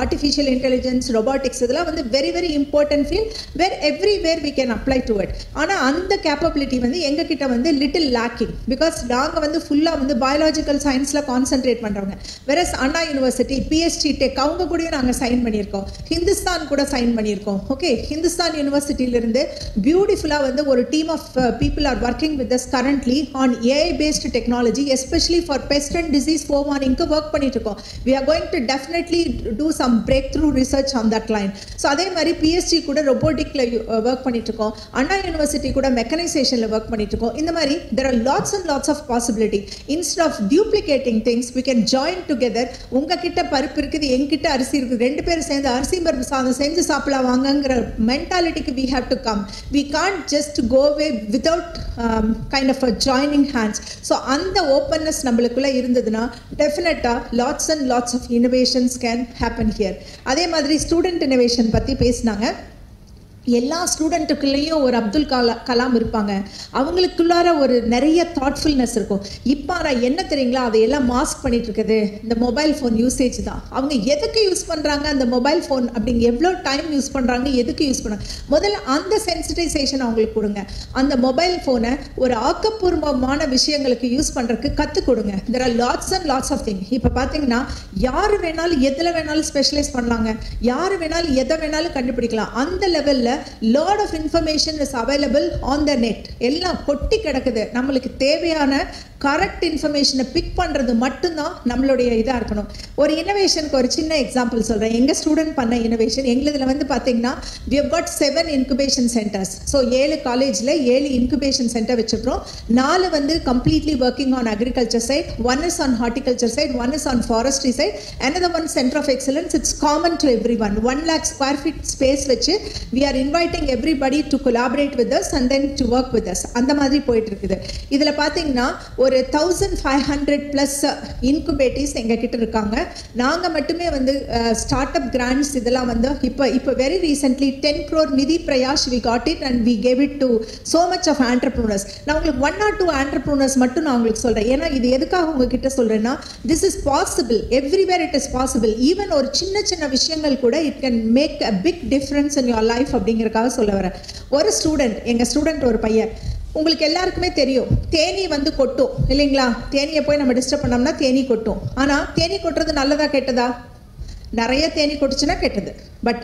ஆர்டிஃபிஷியல் இன்டெலிஜென்ஸ், ரொபாட்டிக்ஸ், இதெல்லாம் வந்து very very important field where everywhere we can apply to it. ஆனால் அந்த கேப்பபிலிட்டி வந்து எங்ககிட்ட வந்து லிட்டில் லேக்கிங். பிகாஸ் நாங்கள் வந்து ஃபுல்லாக வந்து பயாலஜிக்கல் சயின்ஸில் கான்சென்ட்ரேட் பண்ணுறவங்க. வெரஸ் அண்ணா யூனிவர்சிட்டி, PhD டெக், அவங்க கூடயும் நாங்கள் சைன் பண்ணியிருக்கோம். ஹிந்துஸ்தான் கூட சைன் பண்ணியிருக்கோம். ஓகே, ஹிந்துஸ்தான் யூனிவர்சிட்டியிலிருந்து பியூட்டிஃபுல்லாக வந்து ஒரு team of people are working with us currently on AI based technology, especially for pest and disease ஃபோர்மானிங்க்கு ஒர்க் பண்ணிட்டு இருக்கோம். we are going to definitely do some breakthrough research on that line. So அதே மாதிரி PhD கூட ரொபோட்டிக்கில் work பண்ணிட்டு இருக்கோம். அண்ணா university கூட மெக்கனைசேஷனில் work பண்ணிட்டு இருக்கோம். இந்த மாதிரி there are lots and lots of possibilities possibility. Instead of duplicating things, we can join together. உங்க கிட்ட பருப்பு இருக்குது, என்கிட்ட அரிசி இருக்குது, ரெண்டு பேரும் சேர்ந்து அரிசி பருப்பு சாதம் செஞ்சு சாப்பிடலாம் வாங்கங்கிற மென்டாலிட்டிக்கு we have to come. We can't just go away without kind of a joining hands. So அந்த openness நம்மளுக்குள்ள இருந்ததுன்னா definitely lots and lots of innovations can happen here. அதே மாதிரி ஸ்டூடெண்ட் இனோவேஷன் பற்றி பேசினாங்க. எல்லா ஸ்டூடெண்ட்டுக்குள்ளேயும் ஒரு அப்துல் கலாம் இருப்பாங்க, அவங்களுக்குள்ளார ஒரு நிறைய தாட்ஃபுல்னஸ் இருக்கும். இப்போ நான் என்ன தெரியுங்களா, அதையெல்லாம் மாஸ்க் பண்ணிட்டு இருக்குது இந்த மொபைல் ஃபோன் யூசேஜ் தான். அவங்க எதுக்கு யூஸ் பண்ணுறாங்க அந்த மொபைல் ஃபோன் அப்படிங்க, எவ்வளோ டைம் யூஸ் பண்ணுறாங்க, எதுக்கு யூஸ் பண்ணுறாங்க, முதல்ல அந்த சென்சிட்டைசேஷன் அவங்களுக்கு கொடுங்க. அந்த மொபைல் ஃபோனை ஒரு ஆக்கப்பூர்வமான விஷயங்களுக்கு யூஸ் பண்ணுறதுக்கு கற்றுக் கொடுங்க. There are lots and lots of thing. இப்போ பார்த்தீங்கன்னா யார் வேணாலும் எதில் வேணாலும் ஸ்பெஷலைஸ் பண்ணலாங்க, யார் வேணாலும் எதை வேணாலும் கண்டுபிடிக்கலாம். அந்த லெவலில் lot of information is available on the net. எல்லாம் கொட்டி கிடக்குது. நம்மளுக்கு தேவையான கரெக்ட் இன்ஃபர்மேஷனை பிக் பண்ணுறது மட்டும்தான் நம்மளுடைய இதாக இருக்கணும். ஒரு இனோவேஷனுக்கு ஒரு சின்ன எக்ஸாம்பிள் சொல்கிறேன். எங்கள் ஸ்டூடெண்ட் பண்ண இனோவேஷன் எங்களுதில் வந்து பார்த்தீங்கன்னா we have got 7 incubation centers. So 7 காலேஜில் 7 incubation center வச்சுருக்கோம். 4 வந்து completely working on agriculture side, 1 is on horticulture side, 1 is on forestry side, another one center of excellence. It's common to everyone. 1 lakh square feet space வச்சு we are inviting everybody to collaborate with us and then to work with us. அந்த மாதிரி போயிட்டு இருக்குது. இதில் பார்த்தீங்கன்னா ஒரு 1500 plus incubators எங்ககிட்ட இருக்காங்க. நாங்கள் மட்டுமே வந்து ஸ்டார்ட் அப் கிராண்ட்ஸ் இதெல்லாம் வந்து இப்போ வெரி ரீசென்ட்லி 10 crore நிதி பிரயாஷ் we got it and we gave it to so much of entrepreneurs. நான் உங்களுக்கு 1 or 2 entrepreneurs மட்டும் நான் உங்களுக்கு சொல்கிறேன். ஏன்னா இது எதுக்காக உங்ககிட்ட சொல்கிறேன்னா, this is possible, everywhere it is possible. Even ஒரு சின்ன சின்ன விஷயங்கள் கூட it can make a big difference in your life அப்படிங்கிறதுக்காக சொல்ல வரேன். ஒரு ஸ்டூடெண்ட், எங்கள் ஸ்டூடெண்ட் ஒரு பையன், உங்களுக்கு எல்லாருக்குமே தெரியும் தேனி வந்து கொட்டும் இல்லைங்களா, தேனியை போய் நம்ம டிஸ்டர்ப் பண்ணோம்னா தேனி கொட்டும். ஆனால் தேனி கொட்டுறது நல்லதா கெட்டதா? நிறைய தேனி கொட்டுச்சுன்னா கெட்டது. பட்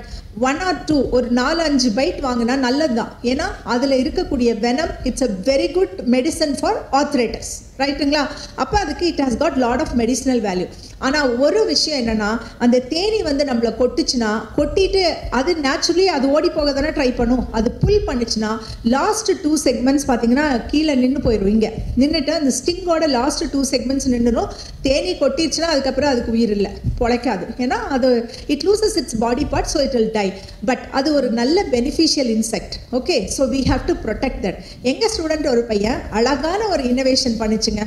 1 or 2 ஒரு 4-5 பைட் வாங்கினா நல்லது தான். ஏன்னா அதில் இருக்கக்கூடிய venom it's a very good medicine for arthritis, ரைட்டுங்களா? அப்போ அதுக்கு it has got lot of medicinal value. ஆனால் ஒரு விஷயம் என்னென்னா, அந்த தேனி வந்து நம்மளை கொட்டுச்சுன்னா, கொட்டிட்டு அது நேச்சுரலி அது ஓடி போக தானே ட்ரை பண்ணும். அது புல் பண்ணிச்சுன்னா லாஸ்ட் 2 செக்மெண்ட்ஸ் பார்த்தீங்கன்னா கீழே நின்று போயிடும். இங்கே நின்றுட்டு அந்த ஸ்டிங்கோட லாஸ்ட் 2 செக்மெண்ட்ஸ் நின்றுடும். தேனி கொட்டிடுச்சுன்னா அதுக்கப்புறம் அதுக்கு உயிர் இல்லை, பொழைக்காது. ஏன்னா அது it loses its body part, so it will die. But அது ஒரு நல்ல beneficial insect. Okay, so we have to protect that. எங்கள் ஸ்டூடெண்ட் ஒரு பையன் அழகான ஒரு இனோவேஷன் பண்ணிச்சுங்க.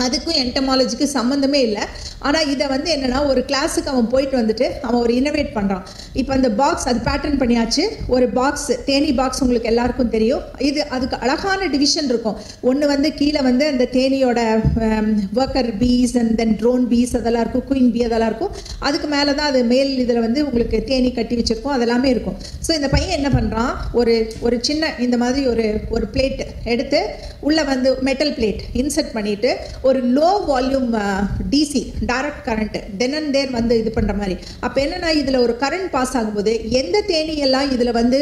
அதுக்கும் என்டமாலஜிக்கு சம்மந்தமே இல்லை. ஆனால் இதை வந்து என்னென்னா, ஒரு கிளாஸுக்கு அவன் போயிட்டு வந்துட்டு அவன் ஒரு இனோவேட் பண்ணுறான். இப்போ அந்த பாக்ஸ் அது பேட்டர்ன் பண்ணியாச்சு. ஒரு பாக்ஸ், தேனி பாக்ஸ் உங்களுக்கு எல்லாருக்கும் தெரியும். இது அதுக்கு அழகான டிவிஷன் இருக்கும். ஒன்று வந்து கீழே வந்து அந்த தேனியோட worker bees and then drone bees அதெல்லாம் இருக்கும், குயின் பீ அதெல்லாம் இருக்கும். அதுக்கு மேலே தான் அது மேல் இதில் வந்து உங்களுக்கு தேனி கட்டி வச்சுருக்கோம், அதெல்லாமே இருக்கும். ஸோ இந்த பையன் என்ன பண்ணுறான், ஒரு சின்ன இந்த மாதிரி ஒரு பிளேட் எடுத்து உள்ளே வந்து மெட்டல் பிளேட் இன்செர்ட் பண்ணிவிட்டு ஒரு low volume DC direct current then and there வந்து இது பண்ணுற மாதிரி. அப்போ என்னென்னா, இதில் ஒரு கரண்ட் பாஸ் ஆகும்போது எந்த தேனியெல்லாம் இதில் வந்து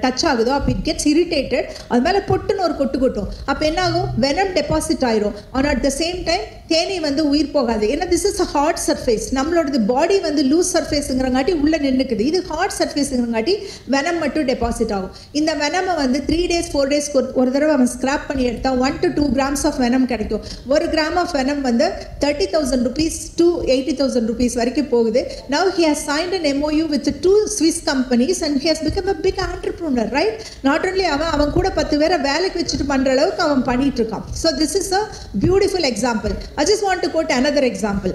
டச் ஆகுதோ அப்போ இட் கெட்ஸ் இரிட்டேட்டட், அது மேலே பொட்டுன்னு ஒரு கொட்டு கொட்டும். அப்போ என்ன ஆகும், வெனம் டெபாசிட் ஆயிரும். ஆனால் அட் த சேம் டைம் தேனி வந்து உயிர் போகாது. ஏன்னா this is a hard surface. நம்மளோட பாடி வந்து லூஸ் சர்ஃபேஸுங்கிறங்காட்டி உள்ளே நின்றுக்குது. இது ஹார்ட் சர்ஃபேஸுங்கிறங்காட்டி வெனம் மட்டும் டெபாசிட் ஆகும். இந்த வெனமை வந்து 3 days 4 days ஒரு தடவை அவன் ஸ்கிராப் பண்ணி எடுத்தால் 1 to 2 grams ஆஃப் வெனம் கிடைக்கும். 1 gram ஆஃப் வெனம் வந்து 30,000 rupees to 80,000 rupees வரைக்கும் போகுது. Now he has signed an MOU with 2 Swiss companies and he has become a big entrepreneur, right? Not only அவன் கூட 10 பேரை வேலைக்கு வச்சுட்டு பண்ணுற அளவுக்கு அவன் பண்ணிட்டு இருக்கான். So this is a beautiful example. I just want to quote another example.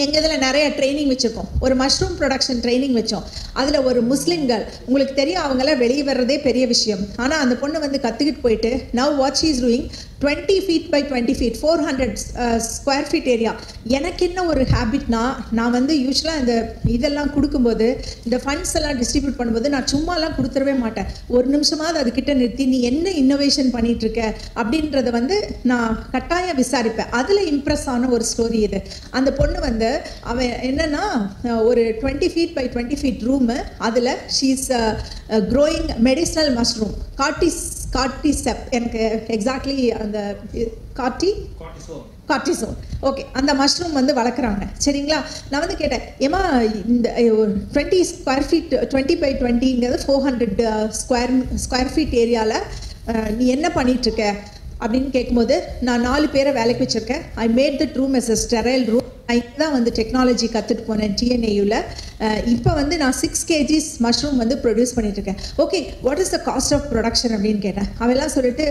எங்கள் இதில் நிறைய ட்ரைனிங் வச்சுருக்கோம். ஒரு மஷ்ரூம் ப்ரொடக்ஷன் ட்ரைனிங் வச்சோம். அதில் ஒரு முஸ்லீம்கள், உங்களுக்கு தெரியும் அவங்களாம் வெளியே வர்றதே பெரிய விஷயம். ஆனால் அந்த பொண்ணு வந்து கற்றுக்கிட்டு போயிட்டு now what she is doing 20 feet by 20 feet 400 square feet area. எனக்கு என்ன ஒரு ஹேபிட்னா, நான் வந்து யூஸ்வலாக இந்த இதெல்லாம் கொடுக்கும்போது, இந்த ஃபண்ட்ஸ் எல்லாம் டிஸ்ட்ரிபியூட் பண்ணும்போது நான் சும்மாலாம் கொடுத்துடவே மாட்டேன். ஒரு நிமிஷமாவது அதுக்கிட்ட நிறுத்தி நீ என்ன இன்னோவேஷன் பண்ணிகிட்ருக்க அப்படின்றத வந்து நான் கட்டாயம் விசாரிப்பேன். அதில் இம்ப்ரெஸ் ஆன ஒரு ஸ்டோரி இது. அந்த பொண்ணு வந்து அவன் என்னன்னா, ஒரு 20 feet by 20 feet ரூமு, அதில் she is growing medicinal mushroom cordycep, எனக்கு எக்ஸாக்ட்லி அந்த கார்டிசோன், ஓகே, அந்த மஷ்ரூம் வந்து வளர்க்குறாங்க. சரிங்களா? நான் வந்து கேட்டேன், ஏமா இந்த 20 square feet 20 by 20ங்கிறது 400 square feet ஏரியாவில் நீ என்ன பண்ணிகிட்ருக்க? அப்படின்னு கேட்கும்போது நான் 4 பேரை வேலைக்கு வச்சுருக்கேன். I made that room S a sterile room. நான் இங்கே தான் வந்து டெக்னாலஜி கற்றுட்டு போனேன் டிஎன்ஏயூவில். இப்போ வந்து நான் 6 kgs மஷ்ரூம் வந்து ப்ரொடியூஸ் பண்ணிட்டுருக்கேன். Okay, what is the cost of production அப்படின்னு கேட்டேன். அவெல்லாம் சொல்லிட்டு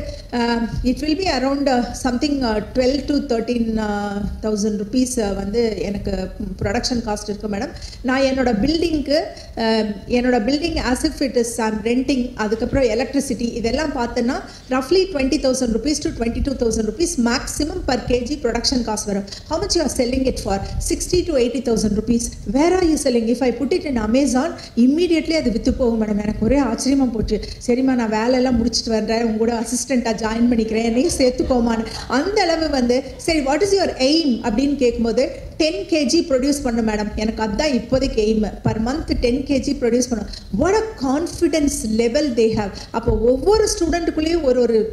it will be around something 12 to 13,000 rupees வந்து எனக்கு ப்ரொடக்ஷன் காஸ்ட் இருக்குது மேடம். நான் என்னோட building as if it is I'm renting, அதுக்கப்புறம் எலக்ட்ரிசிட்டி இதெல்லாம் பார்த்தோன்னா ரஃப்லி 20,000 rupees to 22,000 rupees maximum per kg production cost வரும். How much you are selling it for 60 to 80,000 rupees. Where are you selling? If I put it in Amazon, immediately அது with போகும் madam. எனக்கு ஒரே ஆச்சரியமா போச்சு. சரிம்மா, நான் வேலையெல்லாம் முடிச்சுட்டு வர்றேன், உங்களோட அசிஸ்டண்ட்டாக ஜாயின் பண்ணிக்கிறேன், என்னையும் சேர்த்துக்கோமான்னு. அந்த அளவு வந்து சரி வாட் இஸ் யுவர் எய்ம் அப்படின்னு கேட்கும்போது 10 kg ப்ரொடியூஸ் பண்ண மேடம், எனக்கு அதுதான் இப்போதைக்கு aim. Per month 10 kg produce பண்ணும். What a confidence level they have. அப்போ ஒவ்வொரு ஸ்டூடெண்ட்டுக்குள்ளேயும்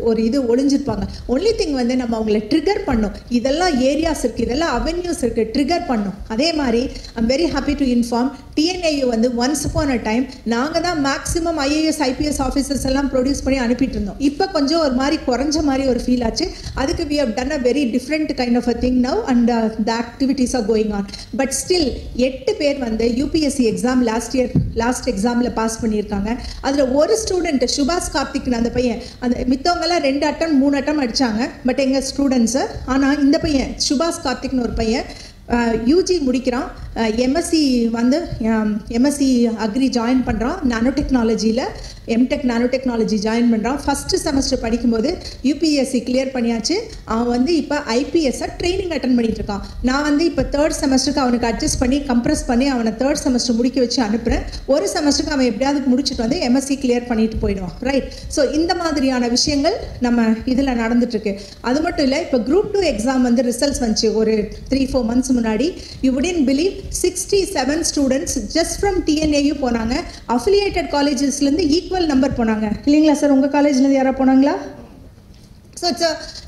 ஒரு இது ஒளிஞ்சிருப்பாங்க. ஒன்லி திங் வந்து நம்ம அவங்கள ட்ரிகர் பண்ணும். இதெல்லாம் ஏரியாஸ் இருக்குது, இதெல்லாம் அவென்யூஸ் இருக்குது, ட்ரிகர் பண்ணும். அதே மாதிரி I'm very happy to inform TNAU வந்து ஒன்ஸ் அப்பான் அ டைம் நாங்கள் தான் மேக்ஸிமம் ஐஏஎஸ் ஐபிஎஸ் ஆஃபீஸர்ஸ் எல்லாம் ப்ரொடியூஸ் பண்ணி அனுப்பிட்டு இருந்தோம். இப்போ கொஞ்சம் ஒரு மாதிரி குறைஞ்ச மாதிரி ஒரு ஃபீல் ஆச்சு. அதுக்கு we have done a very different kind of a thing now and the activities are going on. But still 8 பேர் வந்து யூபிஎஸ்சி எக்ஸாம் லாஸ்ட் எக்ஸாமில் பாஸ் பண்ணியிருக்காங்க. அதில் ஒரு ஸ்டூடெண்ட் சுபாஷ் கார்த்திக்னு அந்த பையன், அந்த மித்தவங்கெல்லாம் 2 attempt 3 attempt அடித்தாங்க. பட் எங்கள் ஸ்டூடெண்ட்ஸு, ஆனால் இந்த பையன் சுபாஷ் கார்த்திக்னு ஒரு பையன் யூஜி முடிக்கிறான். எம்எஸ்சி வந்து எம்எஸ்சி அக்ரி ஜாயின் பண்ணுறான். நானோ டெக்னாலஜியில் எம்டெக் நானோ டெக்னாலஜி ஜாயின் பண்ணுறான். ஃபஸ்ட்டு செமஸ்டர் படிக்கும்போது யூபிஎஸ்சி கிளியர் பண்ணியாச்சு. அவன் வந்து இப்போ ஐபிஎஸ்ஸை ட்ரைனிங் அட்டன் பண்ணிட்டு இருக்கான். நான் வந்து இப்போ 3rd செமஸ்டருக்கு அவனுக்கு அட்ஜஸ்ட் பண்ணி கம்ப்ரெஸ் பண்ணி அவனை 3rd செமஸ்டர் முடிக்க வச்சு அனுப்புகிறேன். ஒரு செமஸ்டருக்கு அவன் எப்படியாவது முடிச்சுட்டு வந்து எம்எஸ்சி கிளியர் பண்ணிட்டு போயிடுவான். ரைட். ஸோ இந்த மாதிரியான விஷயங்கள் நம்ம இதில் நடந்துட்டுருக்கு. அது மட்டும் இல்லை, இப்போ குரூப் 2 எக்ஸாம் வந்து ரிசல்ட்ஸ் வந்துச்சு ஒரு 3-4 months முன்னாடி. You wouldn't believe 67 students just from TNAU போனாங்க. அஃபிலியேட்டட் காலேஜஸ்லேருந்து ஈக்குவல் நம்பர் போனாங்க இல்லைங்களா சார்? உங்கள் காலேஜ்லேருந்து யாராவது போனாங்களா? So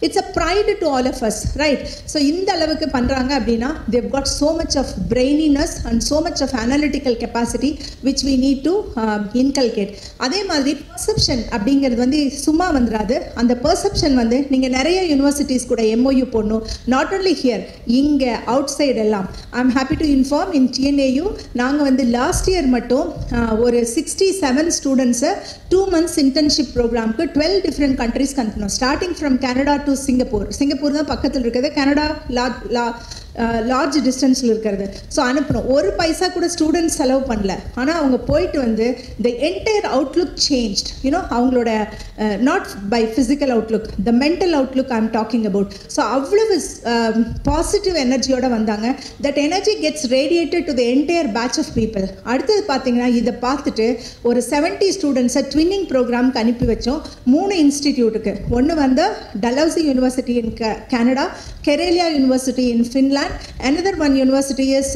it's a pride to all of us, right? So இந்த அளவுக்கு பண்றாங்க அப்படின்னா they've got so much of braininess and so much of analytical capacity which we need to inculcate. அதே மாதிரி perception அப்படிங்கிறது வந்து சும்மா வந்துராது. அந்த perception வந்து நீங்க நிறைய யூனிவர்சிட்டிஸ் கூட MOU போடணும். not only here, இங்க outside எல்லாம். I'm happy to inform in TNAU நாங்க வந்து லாஸ்ட் இயர் மட்டும் ஒரு 67 ஸ்டூடெண்ட்ஸை 2 months internship ப்ரோக்ராம்க்கு 12 different countries அனுப்பணும். Starting from Canada to Singapore தான் பக்கத்தில் இருக்கிறது. கனடா லார்ஜ் டிஸ்டன்ஸில் இருக்கிறது. ஸோ அனுப்பணும். ஒரு பைசா கூட ஸ்டூடெண்ட்ஸ் செலவு பண்ணல. ஆனால் அவங்க போயிட்டு வந்து the entire outlook changed. You know அவங்களோட not by physical outlook, the mental outlook I am talking about. So அவ்வளவு பாசிட்டிவ் எனர்ஜியோடு வந்தாங்க. That energy gets radiated to the entire batch of people. அடுத்தது பார்த்தீங்கன்னா இதை பார்த்துட்டு ஒரு 70 ஸ்டூடெண்ட்ஸை ட்வின்னிங் ப்ரோக்ராம்க்கு அனுப்பி வச்சோம் 3 இன்ஸ்டிடியூட்டுக்கு. ஒன்று வந்து Dalhousie university in Canada, Karelia university in Finland, another one university is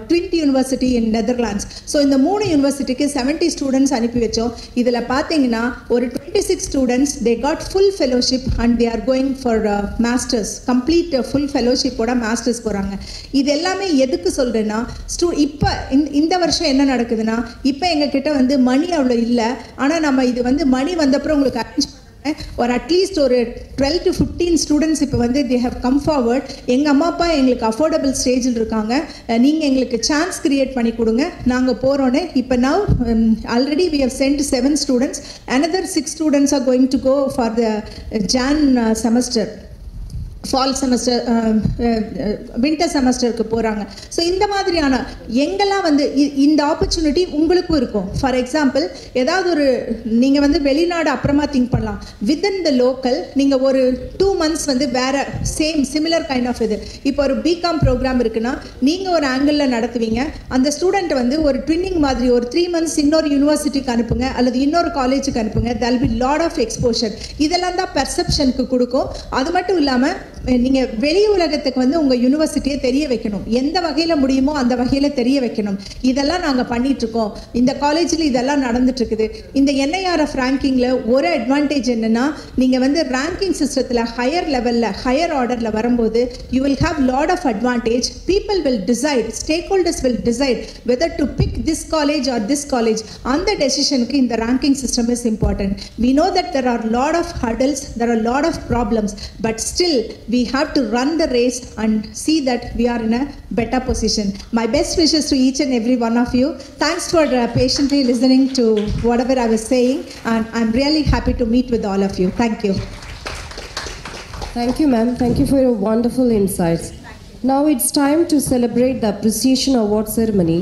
Twente University in Netherlands. So இந்த 3 யூனிவர்சிட்டிக்கு 70 ஸ்டூடெண்ட்ஸ் அனுப்பி வச்சோம். இதில் பார்த்தீங்கன்னா ஒரு 26 students they got full fellowship and they are going for masters, complete full fellowship-ஓட masters போகிறாங்க. இது எல்லாமே எதுக்கு சொல்கிறேன்னா, இப்போ இந்த வருஷம் என்ன நடக்குதுன்னா, இப்போ எங்ககிட்ட வந்து மணி அவ்வளோ இல்லை. ஆனால் நம்ம இது வந்து மணி வந்தப்பறம் உங்களுக்கு அரேஞ்ச் ஒரு அட்லீஸ்ட் ஒரு 12 to 15 ஸ்டூடெண்ட்ஸ் இப்போ வந்து தே ஹவ் கம் ஃபார்வர்ட். எங்கள் அம்மா அப்பா எங்களுக்கு அஃபோர்டபுள் ஸ்டேஜில் இருக்காங்க, நீங்கள் எங்களுக்கு சான்ஸ் கிரியேட் பண்ணி கொடுங்க, நாங்கள் போகிறோன்னே. இப்போ now already we have sent 7 students. another 6 students are going to go for the Jan semester, fall semester, winter செமஸ்டருக்கு போகிறாங்க. ஸோ இந்த மாதிரியான எங்கெல்லாம் வந்து இந்த ஆப்பர்ச்சுனிட்டி உங்களுக்கும் இருக்கும். ஃபார் எக்ஸாம்பிள், ஏதாவது ஒரு நீங்கள் வந்து வெளிநாடு அப்புறமா திங்க் பண்ணலாம். வித்தின் த லோக்கல் நீங்கள் ஒரு 2 months வந்து வேறு சிமிலர் கைண்ட் ஆஃப் இது. இப்போ ஒரு பிகாம் ப்ரோக்ராம் இருக்குன்னா நீங்கள் ஒரு ஆங்கிளில் நடத்துவீங்க. அந்த ஸ்டூடெண்ட்டை வந்து ஒரு ட்வின்னிங் மாதிரி ஒரு 3 months இன்னொரு யூனிவர்சிட்டிக்கு அனுப்புங்க அல்லது இன்னொரு காலேஜுக்கு அனுப்புங்க. There will be lot of exposure. இதெல்லாம் தான் பெர்செப்ஷனுக்கு கொடுக்கும். அது மட்டும் இல்லாமல் நீங்கள் வெளி உலகத்துக்கு வந்து உங்கள் யூனிவர்சிட்டியை தெரிய வைக்கணும், எந்த வகையில் முடியுமோ அந்த வகையில் தெரிய வைக்கணும். இதெல்லாம் நாங்கள் பண்ணிகிட்ருக்கோம், இந்த காலேஜில் இதெல்லாம் நடந்துட்டுருக்குது. இந்த NIRF ரேங்கிங்கில் ஒரு அட்வான்டேஜ் என்னென்னா, நீங்கள் வந்து ரேங்கிங் சிஸ்டத்தில் ஹையர் லெவலில் ஹையர் ஆர்டரில் வரும்போது you will have lot of advantage. People will decide, stakeholders will decide whether to pick this college or this college. அந்த டெசிஷனுக்கு இந்த ranking system is important. We know that there are lot of hurdles, there are lot of problems, but still we have to run the race and see that we are in a better position. My best wishes to each and every one of you. Thanks for patiently listening to whatever I was saying, and I'm really happy to meet with all of you. Thank you. Thank you, ma'am. Thank you for your wonderful insights. Now it's time to celebrate the Appreciation Award ceremony.